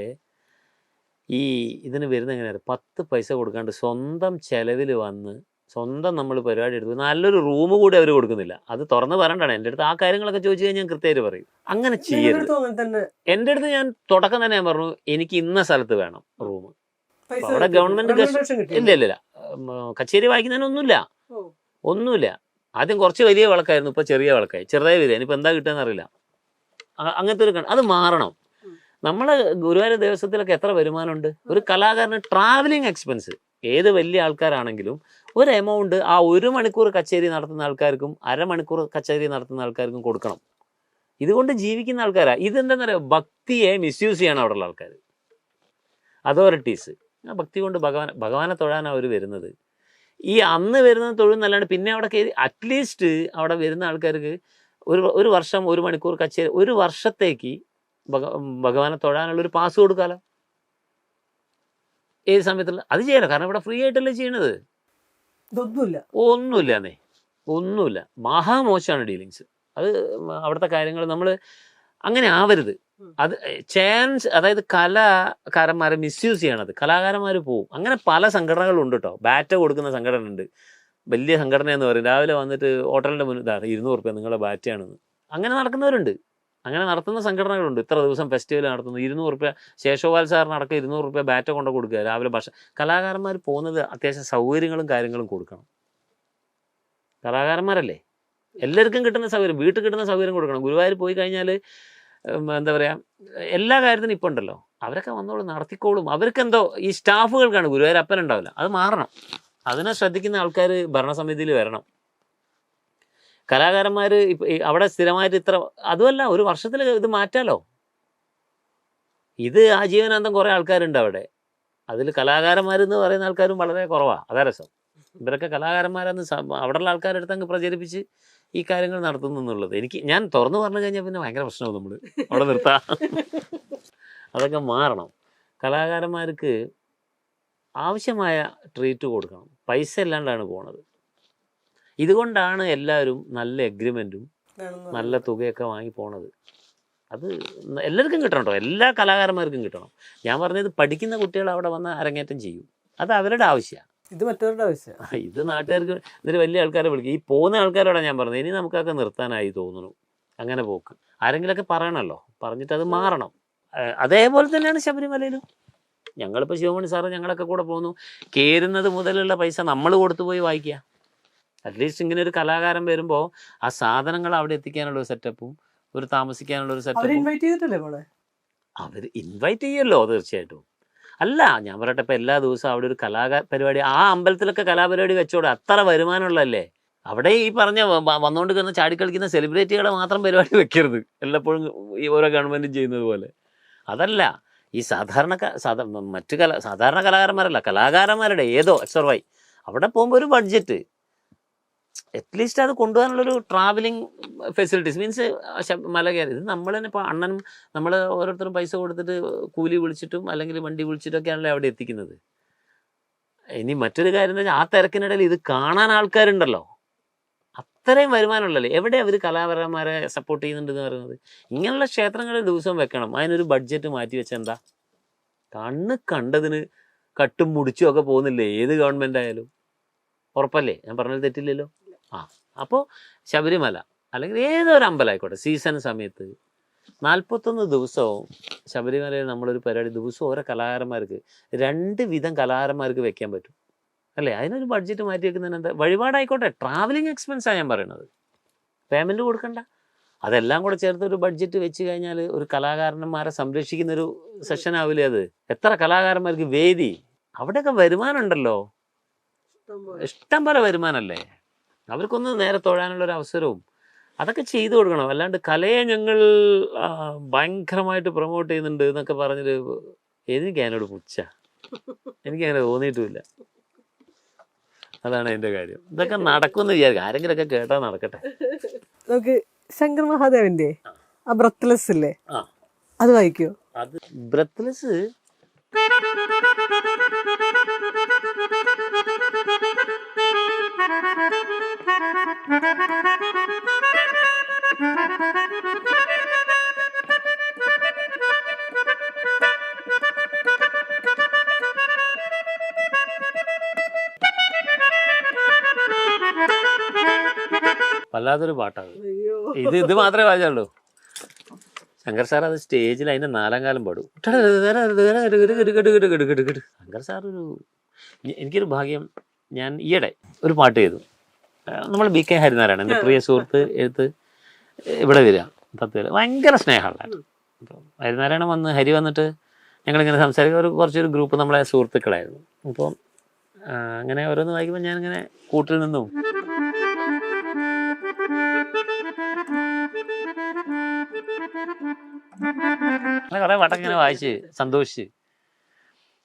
ഈ ഇതിന് വരുന്ന എങ്ങനെയാണ്, 10 പൈസ കൊടുക്കാണ്ട് സ്വന്തം ചെലവിൽ വന്ന് സ്വന്തം നമ്മൾ പരിപാടി എടുത്തു. നല്ലൊരു റൂം കൂടി അവർ കൊടുക്കുന്നില്ല. അത് തുറന്ന് പറയണ്ടാണ്. എൻ്റെ അടുത്ത് ആ കാര്യങ്ങളൊക്കെ ചോദിച്ചു കഴിഞ്ഞാൽ ഞാൻ കൃത്യമായിട്ട് പറയും. അങ്ങനെ ചെയ്യരുത്. എൻ്റെ അടുത്ത് ഞാൻ തുടക്കം തന്നെ ഞാൻ പറഞ്ഞു, എനിക്ക് ഇന്ന സ്ഥലത്ത് വേണം റൂം. അവിടെ ഗവൺമെന്റ് ഇല്ല കച്ചേരി വായിക്കുന്നതിനൊന്നുമില്ല. ആദ്യം കുറച്ച് വലിയ വിളക്കായിരുന്നു, ഇപ്പൊ ചെറിയ വിളക്കായി, ചെറുതായി വരിക. ഇനിയിപ്പോൾ എന്താ കിട്ടുകയെന്ന് അറിയില്ല. അങ്ങനത്തെ ഒരു അത് മാറണം. നമ്മളെ ഗുരുവായൂർ ദേവസ്വത്തിലൊക്കെ എത്ര വരുമാനമുണ്ട്? ഒരു കലാകാരന് ട്രാവലിംഗ് എക്സ്പെൻസ് ഏത് വലിയ ആൾക്കാരാണെങ്കിലും ഒരു എമൗണ്ട് ആ 1 മണിക്കൂർ കച്ചേരി നടത്തുന്ന ആൾക്കാർക്കും അരമണിക്കൂർ കച്ചേരി നടത്തുന്ന ആൾക്കാർക്കും കൊടുക്കണം. ഇതുകൊണ്ട് ജീവിക്കുന്ന ആൾക്കാരാ. ഇതെന്താണെന്ന് പറയുക, ഭക്തിയെ മിസ്യൂസ് ചെയ്യണം അവിടെയുള്ള ആൾക്കാർ, അതോറിറ്റീസ്. ആ ഭക്തി കൊണ്ട് ഭഗവാനെ തൊഴാനാണ് അവർ വരുന്നത്. ഈ അന്ന് വരുന്ന തൊഴുന്നല്ലാണ്ട് പിന്നെ അവിടെ കയറി അറ്റ്ലീസ്റ്റ് അവിടെ വരുന്ന ആൾക്കാർക്ക് ഒരു വർഷം 1 മണിക്കൂർ കച്ചേരി, ഒരു വർഷത്തേക്ക് ഭഗവാനെ തൊഴാനുള്ളൊരു പാസ് കൊടുക്കാലോ. ഏത് സമയത്തുള്ള അത് ചെയ്യാലോ. കാരണം ഇവിടെ ഫ്രീ ആയിട്ടല്ലേ ചെയ്യണത്. ഒന്നുമില്ല. മഹാമോശമാണ് ഡീലിങ്സ്. അത് അവിടുത്തെ കാര്യങ്ങൾ നമ്മൾ അങ്ങനെ ആവരുത്. അത് ചാൻസ്, അതായത് കലാകാരന്മാരെ മിസ്യൂസ് ചെയ്യണത്. കലാകാരന്മാർ പോവും. അങ്ങനെ പല സംഘടനകളുണ്ട് കേട്ടോ. ബാറ്റ കൊടുക്കുന്ന സംഘടന ഉണ്ട്, വലിയ സംഘടന എന്ന് പറയും. രാവിലെ വന്നിട്ട് ഹോട്ടലിൻ്റെ മുന്നിൽ 200 രൂപ നിങ്ങളുടെ ബാറ്റയാണെന്ന്. അങ്ങനെ നടക്കുന്നവരുണ്ട്. അങ്ങനെ നടത്തുന്ന സംഘടനകളുണ്ട്. ഇത്ര ദിവസം ഫെസ്റ്റിവൽ നടത്തുന്നു, 200 രൂപ. ശേഷോപാൽ സാറിനടക്കം 200 രൂപ ബാറ്റ കൊണ്ട് കൊടുക്കുക രാവിലെ. കലാകാരന്മാർ പോകുന്നത് അത്യാവശ്യം സൗകര്യങ്ങളും കാര്യങ്ങളും കൊടുക്കണം. കലാകാരന്മാരല്ലേ, എല്ലാവർക്കും കിട്ടുന്ന സൗകര്യം, വീട്ടിൽ കിട്ടുന്ന സൗകര്യം കൊടുക്കണം. ഗുരുവായൂർ പോയി കഴിഞ്ഞാൽ എന്താ പറയുക, എല്ലാ കാര്യത്തിനും ഇപ്പം ഉണ്ടല്ലോ, അവരൊക്കെ വന്നോളും, നടത്തിക്കോളും. അവർക്കെന്തോ ഈ സ്റ്റാഫുകൾക്കാണ്, ഗുരുവായൂർ അപ്പനുണ്ടാവില്ല. അത് മാറണം. അതിനെ ശ്രദ്ധിക്കുന്ന ആൾക്കാർ ഭരണസമിതിയിൽ വരണം. കലാകാരന്മാർ അവിടെ സ്ഥിരമായിട്ട് അതുമല്ല, ഒരു വർഷത്തിൽ ഇത് മാറ്റാലോ. ഇത് ആജീവനാന്തം കുറേ ആൾക്കാരുണ്ട് അവിടെ. അതിൽ കലാകാരന്മാരെന്ന് പറയുന്ന ആൾക്കാരും വളരെ കുറവാണ്. അതാ രസം. ഇവരൊക്കെ കലാകാരന്മാരെന്ന് അവിടെയുള്ള ആൾക്കാരുടെ അടുത്ത് അങ്ങ് പ്രചരിപ്പിച്ച് ഈ കാര്യങ്ങൾ നടത്തുന്നു എന്നുള്ളത് ഞാൻ തുറന്നു പറഞ്ഞു കഴിഞ്ഞാൽ പിന്നെ ഭയങ്കര പ്രശ്നമാവും നമ്മൾ അവിടെ നിർത്താം. അതൊക്കെ മാറണം. കലാകാരന്മാർക്ക് ആവശ്യമായ ട്രീറ്റ് കൊടുക്കണം. പൈസ ഇല്ലാണ്ടാണ് പോണത്. ഇതുകൊണ്ടാണ് എല്ലാവരും നല്ല എഗ്രിമെൻറ്റും നല്ല തുകയൊക്കെ വാങ്ങി പോണത്. അത് എല്ലാവർക്കും കിട്ടണം കേട്ടോ, എല്ലാ കലാകാരന്മാർക്കും കിട്ടണം. ഞാൻ പറഞ്ഞത് പഠിക്കുന്ന കുട്ടികൾ അവിടെ വന്ന് അരങ്ങേറ്റം ചെയ്യും, അത് അവരുടെ ആവശ്യമാണ്. ഇത് മറ്റവരുടെ ആവശ്യം. ഇത് നാട്ടുകാർക്ക് ഇതിൽ വലിയ ആൾക്കാരെ വിളിക്കും. ഈ പോകുന്ന ആൾക്കാരോടാണ് ഞാൻ പറഞ്ഞത്, ഇനി നമുക്കൊക്കെ നിർത്താനായി തോന്നുന്നു അങ്ങനെ പോക്ക്. ആരെങ്കിലുമൊക്കെ പറയണമല്ലോ, പറഞ്ഞിട്ട് അത് മാറണം. അതേപോലെ തന്നെയാണ് ശബരിമലയിലും. ഞങ്ങളിപ്പോൾ ശിവമണി സാറ് ഞങ്ങളൊക്കെ കൂടെ പോകുന്നു, കയറുന്നത് മുതലുള്ള പൈസ നമ്മൾ കൊടുത്തു പോയി വായിക്കുക. അറ്റ്ലീസ്റ്റ് ഇങ്ങനെ ഒരു കലാകാരൻ വരുമ്പോൾ ആ സാധനങ്ങൾ അവിടെ എത്തിക്കാനുള്ള ഒരു സെറ്റപ്പും ഒരു താമസിക്കാനുള്ള ഒരു സെറ്റപ്പും അവർ ഇൻവൈറ്റ് ചെയ്യുമല്ലോ തീർച്ചയായിട്ടും. അല്ല ഞാൻ പറയട്ടെ, ഇപ്പം എല്ലാ ദിവസവും അവിടെ ഒരു പരിപാടി, ആ അമ്പലത്തിലൊക്കെ കലാപരിപാടി വെച്ചോടെ, അത്ര വരുമാനമുള്ളല്ലേ. അവിടെ ഈ പറഞ്ഞ വന്നുകൊണ്ടിരിക്കുന്ന ചാടിക്കളിക്കുന്ന സെലിബ്രിറ്റികളെ മാത്രം പരിപാടി വെക്കരുത്, എല്ലപ്പോഴും ഈ ഓരോ ഗവൺമെൻറ്റും ചെയ്യുന്നത് പോലെ. അതല്ല, ഈ സാധാരണ കലാകാരന്മാരല്ല, കലാകാരന്മാരുടെ ഏതോ XY അവിടെ പോകുമ്പോൾ ഒരു ബഡ്ജറ്റ് അറ്റ്ലീസ്റ്റ് അത് കൊണ്ടുപോകാനുള്ളൊരു ട്രാവലിംഗ് ഫെസിലിറ്റീസ് മീൻസ് മല കയറി. ഇത് നമ്മൾ തന്നെ ഇപ്പോൾ അണ്ണനും നമ്മൾ ഓരോരുത്തരും പൈസ കൊടുത്തിട്ട് കൂലി വിളിച്ചിട്ടും അല്ലെങ്കിൽ വണ്ടി വിളിച്ചിട്ടൊക്കെയാണല്ലോ അവിടെ എത്തിക്കുന്നത്. ഇനി മറ്റൊരു കാര്യം എന്ന് വെച്ചാൽ ആ തിരക്കിനിടയിൽ ഇത് കാണാൻ ആൾക്കാരുണ്ടല്ലോ, അത്രയും വരുമാനമുള്ളല്ലേ. എവിടെ അവർ കലാകാരന്മാരെ സപ്പോർട്ട് ചെയ്യുന്നുണ്ടെന്ന് പറയുന്നത്? ഇങ്ങനെയുള്ള ക്ഷേത്രങ്ങളിൽ ദിവസവും വെക്കണം, അതിനൊരു ബഡ്ജറ്റ് മാറ്റി വെച്ചാൽ എന്താ? കണ്ണ് കണ്ടതിന് കട്ടും മുടിച്ചും ഒക്കെ പോകുന്നില്ലേ ഏത് ഗവൺമെൻറ് ആയാലും? ഉറപ്പല്ലേ? ഞാൻ പറഞ്ഞത് തെറ്റില്ലല്ലോ. അപ്പോൾ ശബരിമല അല്ലെങ്കിൽ ഏതൊരു അമ്പലമായിക്കോട്ടെ, സീസൺ സമയത്ത് 41 ദിവസവും ശബരിമലയിൽ നമ്മളൊരു പരിപാടി ദിവസവും ഓരോ കലാകാരന്മാർക്ക് 2 വിധം കലാകാരന്മാർക്ക് വെക്കാൻ പറ്റും അല്ലേ? അതിനൊരു ബഡ്ജറ്റ് മാറ്റി വെക്കുന്നതിന് എന്താ? വഴിപാടായിക്കോട്ടെ, ട്രാവലിംഗ് എക്സ്പെൻസാണ് ഞാൻ പറയണത്, പേയ്മെൻറ്റ് കൊടുക്കണ്ട. അതെല്ലാം കൂടെ ചേർത്ത് ഒരു ബഡ്ജറ്റ് വെച്ച് കഴിഞ്ഞാൽ ഒരു കലാകാരന്മാരെ സംരക്ഷിക്കുന്നൊരു സെഷൻ ആവില്ലേ അത്? എത്ര കലാകാരന്മാർക്ക് വേദി, അവിടെയൊക്കെ വരുമാനം ഉണ്ടല്ലോ, ഇഷ്ടം പോലെ വരുമാനമല്ലേ. അവർക്കൊന്ന് നേരെ തൊഴാനുള്ളൊരു അവസരവും അതൊക്കെ ചെയ്തു കൊടുക്കണം. അല്ലാണ്ട് കലയെ ഞങ്ങൾ ഭയങ്കരമായിട്ട് പ്രൊമോട്ട് ചെയ്യുന്നുണ്ട് എന്നൊക്കെ പറഞ്ഞിട്ട് എനിക്ക് അതിനോട് പുച്ഛ, എനിക്കങ്ങനെ തോന്നിയിട്ടുമില്ല. അതാണ് എൻ്റെ കാര്യം. ഇതൊക്കെ നടക്കുമെന്ന് വിചാരിക്കും, ആരെങ്കിലൊക്കെ കേട്ടാൽ നടക്കട്ടെ. നമുക്ക് ശങ്കർ മഹാദേവന്റെ ആ ബ്രത്ത്ലെസ് ഇല്ലേ, അത് വായിക്കോ? അത് ബ്രത്ത്ലെസ് വല്ലാത്തൊരു പാട്ടാണ്. ഇത് മാത്രമേ വായിച്ചുള്ളൂ. ശങ്കർ സാർ അത് സ്റ്റേജിൽ അതിൻ്റെ 4ാം കാലം പാടും. ശങ്കർ സാർ എനിക്കൊരു ഭാഗ്യം, ഞാൻ ഈയിടെ ഒരു പാട്ട് ചെയ്തു. നമ്മൾ BK ഹരിനാരായണൻ, എൻ്റെ പ്രിയ സുഹൃത്ത് എഴുത്ത് ഇവിടെ വരിക, ഭയങ്കര സ്നേഹമുള്ള. അപ്പോൾ ഹരിനാരായണൻ ഹരി വന്നിട്ട് ഞങ്ങളിങ്ങനെ സംസാരിക്കുക, കുറച്ചൊരു ഗ്രൂപ്പ് നമ്മളെ സുഹൃത്തുക്കളായിരുന്നു. അപ്പോൾ അങ്ങനെ ഓരോന്ന് വായിക്കുമ്പോൾ ഞാനിങ്ങനെ കൂട്ടിൽ നിന്നും അങ്ങനെ കുറേ പാട്ടൊക്കെ ഇങ്ങനെ വായിച്ച് സന്തോഷിച്ച്.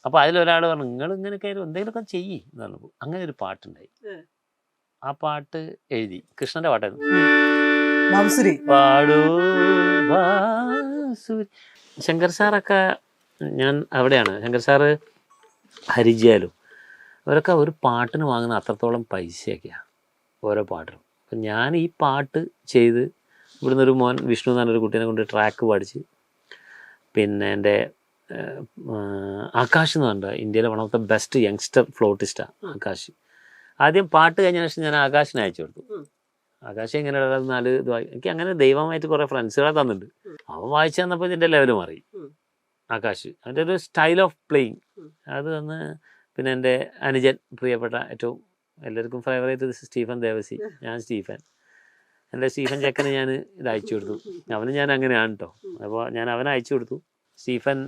അപ്പോൾ അതിലൊരാൾ പറഞ്ഞു, നിങ്ങൾ ഇങ്ങനെയൊക്കെ എന്തെങ്കിലുമൊക്കെ ചെയ്യ് എന്ന് പറഞ്ഞപ്പോൾ അങ്ങനെ ഒരു പാട്ടുണ്ടായി. ആ പാട്ട് എഴുതി, കൃഷ്ണന്റെ പാട്ടായിരുന്നു. പാടൂ ബാസുരി. ശങ്കർ സാറൊക്കെ, ഞാൻ അവിടെയാണ്, ശങ്കർ സാറ് ഹരിജിയാലും അവരൊക്കെ ഒരു പാട്ടിന് വാങ്ങുന്ന അത്രത്തോളം പൈസയൊക്കെയാണ് ഓരോ പാട്ടിനും. അപ്പം ഞാൻ ഈ പാട്ട് ചെയ്ത് ഇവിടുന്ന് ഒരു മോൻ വിഷ്ണു എന്ന് പറഞ്ഞൊരു കുട്ടീനെ കൊണ്ട് ട്രാക്ക് പഠിച്ച്, പിന്നെ എൻ്റെ ആകാശ് എന്ന് പറഞ്ഞ ഇന്ത്യയിലെ one of the best youngster ഫ്ലോട്ടിസ്റ്റാണ് ആകാശ്. ആദ്യം പാട്ട് കഴിഞ്ഞ ശേഷം ഞാൻ ആകാശിനെ അയച്ചു കൊടുത്തു. ആകാശ് എങ്ങനെ 4 ഇത് എനിക്ക് അങ്ങനെ ദൈവമായിട്ട് കുറേ ഫ്രണ്ട്സുകളെ തന്നിട്ടുണ്ട്. അവൻ വായിച്ചു തന്നപ്പോൾ ഇതിൻ്റെ ലെവൽ മാറി. ആകാശ് അവൻ്റെ ഒരു സ്റ്റൈൽ ഓഫ് പ്ലേയിങ് അത് തന്ന്. പിന്നെ എൻ്റെ അനുജൻ, പ്രിയപ്പെട്ട ഏറ്റവും എല്ലാവർക്കും ഫേവറേറ്റ് സ്റ്റീഫൻ ദേവസി, ഞാൻ സ്റ്റീഫൻ, എൻ്റെ സ്റ്റീഫൻ ചെക്കന് ഞാൻ ഇത് അയച്ചു കൊടുത്തു. അവന് ഞാൻ അങ്ങനെയാണ് കേട്ടോ. അപ്പോൾ ഞാൻ അവനെ അയച്ചു കൊടുത്തു. സ്റ്റീഫൻ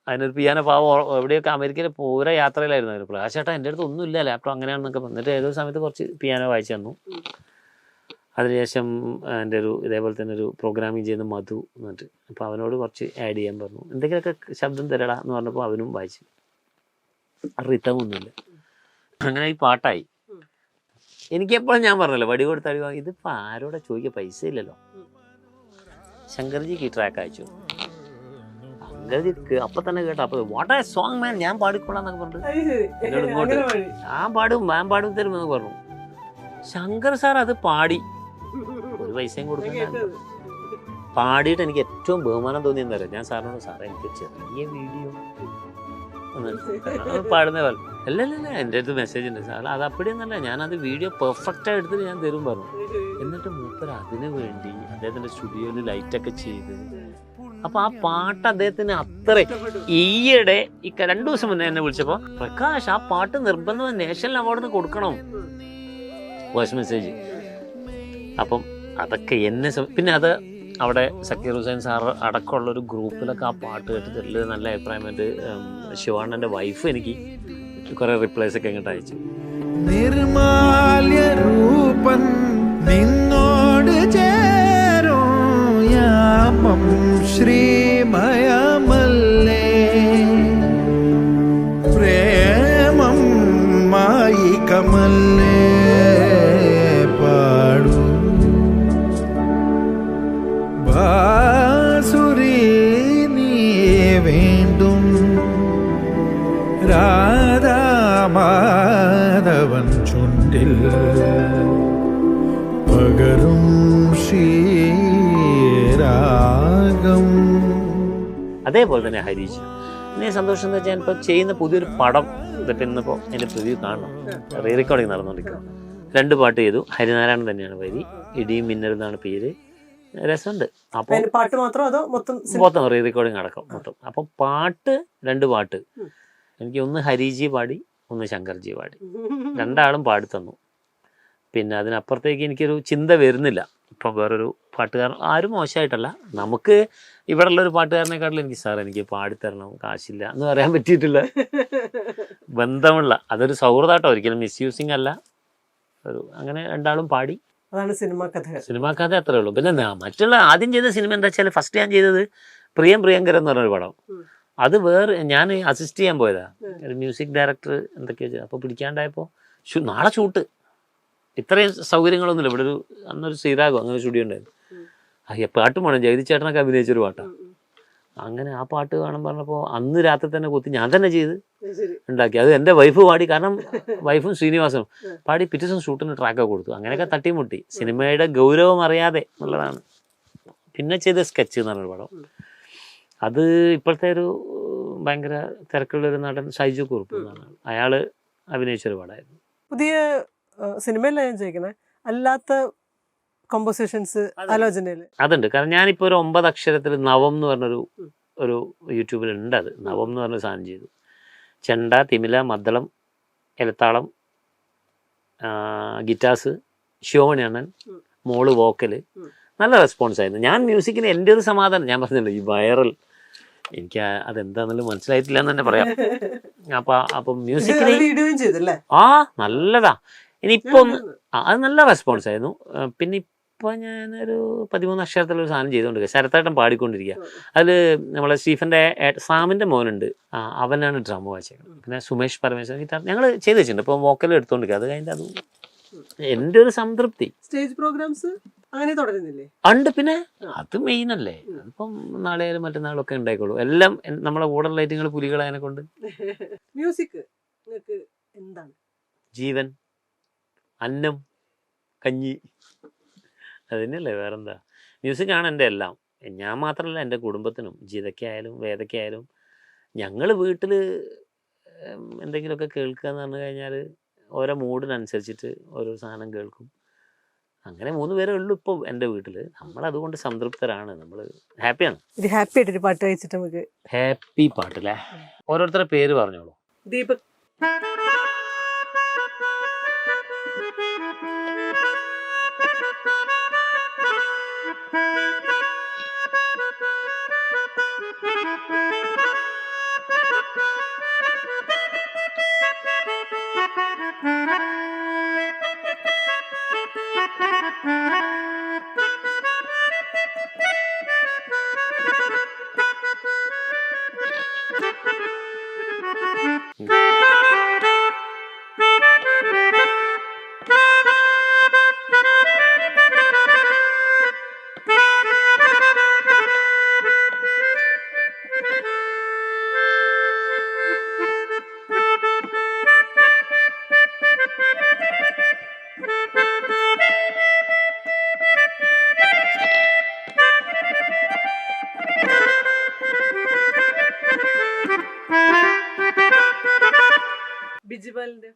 അതിനൊരു പിയാനോ പാവം എവിടെയൊക്കെ അമേരിക്കയിൽ പൂര യാത്രയിലായിരുന്നു. അവർ പ്രകാശേട്ടാ എൻ്റെ അടുത്ത് ഒന്നുമില്ല ലാപ്ടോപ്പ് അങ്ങനെയാണെന്നൊക്കെ പറഞ്ഞിട്ട് ഏതോ സമയത്ത് കുറച്ച് പിയാനോ വായിച്ചു തന്നു. അതിനുശേഷം എൻ്റെ ഇതേപോലെ തന്നെ ഒരു പ്രോഗ്രാമിങ് ചെയ്യുന്ന മധു എന്നിട്ട്, അപ്പോൾ അവനോട് കുറച്ച് ആഡ് ചെയ്യാൻ പറഞ്ഞു. എന്തെങ്കിലുമൊക്കെ ശബ്ദം തരടാ എന്ന് പറഞ്ഞപ്പോൾ അവനും വായിച്ചു. റിതമൊന്നുമില്ല. അങ്ങനെ ഈ പാട്ടായി. എനിക്കെപ്പോഴും ഞാൻ പറഞ്ഞല്ലോ വടി കൊടുത്ത് അടി വാങ്ങി ഇതിപ്പോൾ ആരോടെ ചോദിക്കുക പൈസ ഇല്ലല്ലോ. ശങ്കർജിക്ക് ഈ ട്രാക്ക് അയച്ചു. ശങ്കർജിക്ക് അപ്പം തന്നെ കേട്ടോ അപ്പോൾ വാട്ട് എ സോങ് മാൻ ഞാൻ പാടിക്കൊള്ളാന്നൊക്കെ പറഞ്ഞു. എന്നോട് ഇങ്ങോട്ട് ഞാൻ പാടും തരുമെന്ന് പറഞ്ഞു. ശങ്കർ സാർ അത് പാടി, ഒരു പൈസയും കൊടുക്കാൻ പാടിയിട്ട് എനിക്ക് ഏറ്റവും ബഹുമാനം തോന്നിയെന്ന് അറിയാം. ഞാൻ സാറിനോട് സാറേ എനിക്ക് ചെറിയ വീഡിയോ പാടുന്ന പോലെ അല്ലല്ല എൻ്റെ അടുത്ത് മെസ്സേജ് ഉണ്ട് സാർ അത് അപ്പടിയൊന്നല്ല ഞാനത് വീഡിയോ പെർഫെക്റ്റായി എടുത്തിട്ട് ഞാൻ തരും പറഞ്ഞു. എന്നിട്ട് മൂപ്പർ അതിന് വേണ്ടി അദ്ദേഹത്തിൻ്റെ സ്റ്റുഡിയോയിൽ ലൈറ്റൊക്കെ ചെയ്ത് അപ്പോൾ ആ പാട്ട് അദ്ദേഹത്തിന് അത്ര ഈയിടെ 2 ദിവസം മുന്നേ എന്നെ വിളിച്ചപ്പോൾ പ്രകാശ് ആ പാട്ട് നിർബന്ധം നാഷണൽ അവാർഡിന് കൊടുക്കണം വോയിസ് മെസ്സേജ്. അപ്പം അതൊക്കെ എന്നെ പിന്നെ അത് അവിടെ സക്കീർ ഹുസൈൻ സാർ അടക്കമുള്ളൊരു ഗ്രൂപ്പിലൊക്കെ ആ പാട്ട് കേട്ടിട്ട് നല്ല അഭിപ്രായമായിട്ട് ശിവാണൻ്റെ വൈഫ് എനിക്ക് കുറേ റിപ്ലൈസ് ഒക്കെ അങ്ങോട്ട് അയച്ചു. നിർമാല്യ രൂപൻ നിന്നോട് ചേരും യാമം ശ്രീമയമല്ലേ പ്രേമം മായികമല്ലേ പാടൂ ബാസുരി നീ വേണ്ടും രാധാമാധവൻ ചുണ്ടിൽ പകരും ശ്രീരാഗം. അതേപോലെ തന്നെ ഹരീഷ് എന്നെ സന്തോഷം എന്ന് വെച്ചാൽ ഇപ്പോൾ ചെയ്യുന്ന പുതിയൊരു പടം ഇതൊക്കെ ഇന്നിപ്പോൾ എൻ്റെ പ്രിവ്യൂ കാണണം. റീ റെക്കോർഡിങ് നടന്നുകൊണ്ടിരിക്കുക. 2 പാട്ട് ചെയ്തു. ഹരിനാരായണൻ തന്നെയാണ് വരി, ഇടിയും മിന്നലും എന്നാണ് പേര്. രസമുണ്ട്. അപ്പോൾ പാട്ട് മാത്രം അതോ മൊത്തം റീ റെക്കോർഡിങ് അടക്കം മൊത്തം. അപ്പോൾ പാട്ട് 2 പാട്ട് എനിക്ക് ഒന്ന് ഹരിജി പാടി ഒന്ന് ശങ്കർജി പാടി, 2 ആളും പാടി തന്നു. പിന്നെ അതിനപ്പുറത്തേക്ക് എനിക്കൊരു ചിന്ത വരുന്നില്ല ഇപ്പം വേറൊരു പാട്ടുകാരൻ ആരും മോശമായിട്ടല്ല. നമുക്ക് ഇവിടെ ഉള്ളൊരു പാട്ടുകാരനെക്കാട്ടിലും എനിക്ക് സാർ എനിക്ക് പാടിത്തരണം കാശില്ല എന്ന് പറയാൻ പറ്റിയിട്ടില്ല. ബന്ധമുള്ള അതൊരു സൗഹൃദമായിട്ടോ ഒരിക്കലും മിസ്യൂസിങ് അല്ല. ഒരു അങ്ങനെ 2 ആളും പാടി. അതാണ് സിനിമാ കഥ അത്രേ ഉള്ളൂ. പിന്നെ മറ്റുള്ള ആദ്യം ചെയ്ത സിനിമ എന്താ വെച്ചാൽ ഫസ്റ്റ് ഞാൻ ചെയ്തത് പ്രിയങ്കരൻ എന്ന് പറഞ്ഞൊരു പടം. അത് വേറെ ഞാൻ അസിസ്റ്റ് ചെയ്യാൻ പോയതാ. ഒരു മ്യൂസിക് ഡയറക്ടർ എന്തൊക്കെയോ ചെയ്തു. അപ്പോൾ പിടിക്കാണ്ടായപ്പോൾ നാളെ ഷൂട്ട്. ഇത്രയും സൗകര്യങ്ങളൊന്നുമില്ല ഇവിടെ. അന്നൊരു ശ്രീരാഗം അങ്ങനെ സ്റ്റുഡിയോ ഉണ്ടായിരുന്നു. പാട്ട് വേണം ജഗതി ചേട്ടനൊക്കെ അഭിനയിച്ചൊരു പാട്ടാണ്. അങ്ങനെ ആ പാട്ട് കാണാൻ പറഞ്ഞപ്പോൾ അന്ന് രാത്രി തന്നെ കുത്തി ഞാൻ തന്നെ ചെയ്ത് ഉണ്ടാക്കി. അത് എൻ്റെ വൈഫ് പാടി. കാരണം വൈഫും ശ്രീനിവാസനും പാടി. പിറ്റേ ദിവസം ഷൂട്ടിന് ട്രാക്കൊക്കെ കൊടുത്തു. അങ്ങനെയൊക്കെ തട്ടിമുട്ടി സിനിമയുടെ ഗൗരവം അറിയാതെ എന്നുള്ളതാണ്. പിന്നെ ചെയ്ത സ്കെച്ച് എന്ന് പറഞ്ഞൊരു പടം. അത് ഇപ്പോഴത്തെ ഒരു ഭയങ്കര തിരക്കുള്ളൊരു നടൻ ഷൈജു കുറുപ്പ് എന്നാണ്. അയാൾ അഭിനയിച്ചൊരു പടമായിരുന്നു. പുതിയ സിനിമയല്ല ഞാൻ ചോദിക്കണേ, അല്ലാത്ത കോമ്പോസിഷൻസ് ആലോചനയിൽ അതുണ്ട്. കാരണം ഞാനിപ്പോൾ ഒരു 9 അക്ഷരത്തിൽ നവം എന്ന് പറഞ്ഞൊരു യൂട്യൂബിലുണ്ട്. അത് നവം എന്ന് പറഞ്ഞൊരു സാധനം ചെയ്തു. ചെണ്ട, തിമില, മദ്ദളം, എലത്താളം, ഗിറ്റാർസ്, ശിവമണിയണ്ണൻ, മോള് വോക്കല്. നല്ല റെസ്പോൺസ് ആയിരുന്നു. ഞാൻ മ്യൂസിക്കിന് എൻ്റെ ഒരു സമാധാനം ഞാൻ പറഞ്ഞല്ലോ ഈ വൈറൽ എനിക്ക് അതെന്താണെങ്കിലും മനസ്സിലായിട്ടില്ല എന്ന് തന്നെ പറയാം. അപ്പം മ്യൂസിക്കിന് നല്ലതാ. ഇനിയിപ്പം അത് നല്ല റെസ്പോൺസ് ആയിരുന്നു. പിന്നെ ഇപ്പോൾ ഞാനൊരു 13 അക്ഷരത്തിലൊരു സാധനം ചെയ്തുകൊണ്ടിരിക്കുക. ശരത്തേട്ടൻ പാടിക്കൊണ്ടിരിക്കുക. അതിൽ നമ്മളെ സ്റ്റീഫൻ്റെ സാമിൻ്റെ മോനുണ്ട്, അവനാണ് ഡ്രം വായിച്ചേക്കുന്നത്. പിന്നെ സുമേഷ് പരമേശ്വരൻ ഗിറ്റാർ ഞങ്ങൾ ചെയ്ത് വെച്ചിട്ടുണ്ട്. ഇപ്പോൾ വോക്കൽ എടുത്തുകൊണ്ടിരിക്കുക. അത് കഴിഞ്ഞിട്ട് അത് എൻ്റെ ഒരു സംതൃപ്തി. സ്റ്റേജ് പ്രോഗ്രാംസ് അങ്ങനെ തുടരുന്നില്ലേ? ഉണ്ട്. പിന്നെ അത് മെയിൻ അല്ലേ. അതിപ്പം നാളെയായാലും മറ്റന്നാളൊക്കെ ഉണ്ടായിക്കോളൂ. എല്ലാം നമ്മളെ കൂടെ ലൈറ്റുകൾ പുലികൾ അതിനെ കൊണ്ട്. മ്യൂസിക് നിങ്ങൾക്ക് എന്താണ്? ജീവൻ, അന്നം, കഞ്ഞി, അത് തന്നെയല്ലേ. വേറെന്താ? മ്യൂസിക്കാണ് എൻ്റെ എല്ലാം. ഞാൻ മാത്രമല്ല എൻ്റെ കുടുംബത്തിനും ജീതയ്ക്കായാലും വേദയ്ക്കായാലും. ഞങ്ങൾ വീട്ടിൽ എന്തെങ്കിലുമൊക്കെ കേൾക്കുക എന്ന് പറഞ്ഞു കഴിഞ്ഞാൽ ഓരോ മൂഡിനനുസരിച്ചിട്ട് ഓരോ സാധനം കേൾക്കും. അങ്ങനെ 3 പേരേ ഉള്ളൂ ഇപ്പോൾ എൻ്റെ വീട്ടിൽ. നമ്മളതുകൊണ്ട് സംതൃപ്തരാണ്. നമ്മൾ ഹാപ്പിയാണ്. ഹാപ്പി ആയിട്ടൊരു പാട്ട് വെച്ചിട്ട് നമുക്ക് ഹാപ്പി പാട്ടല്ലേ. ഓരോരുത്തരുടെ പേര് പറഞ്ഞോളൂ. ദീപക്. ബിജിപാലിന്റെ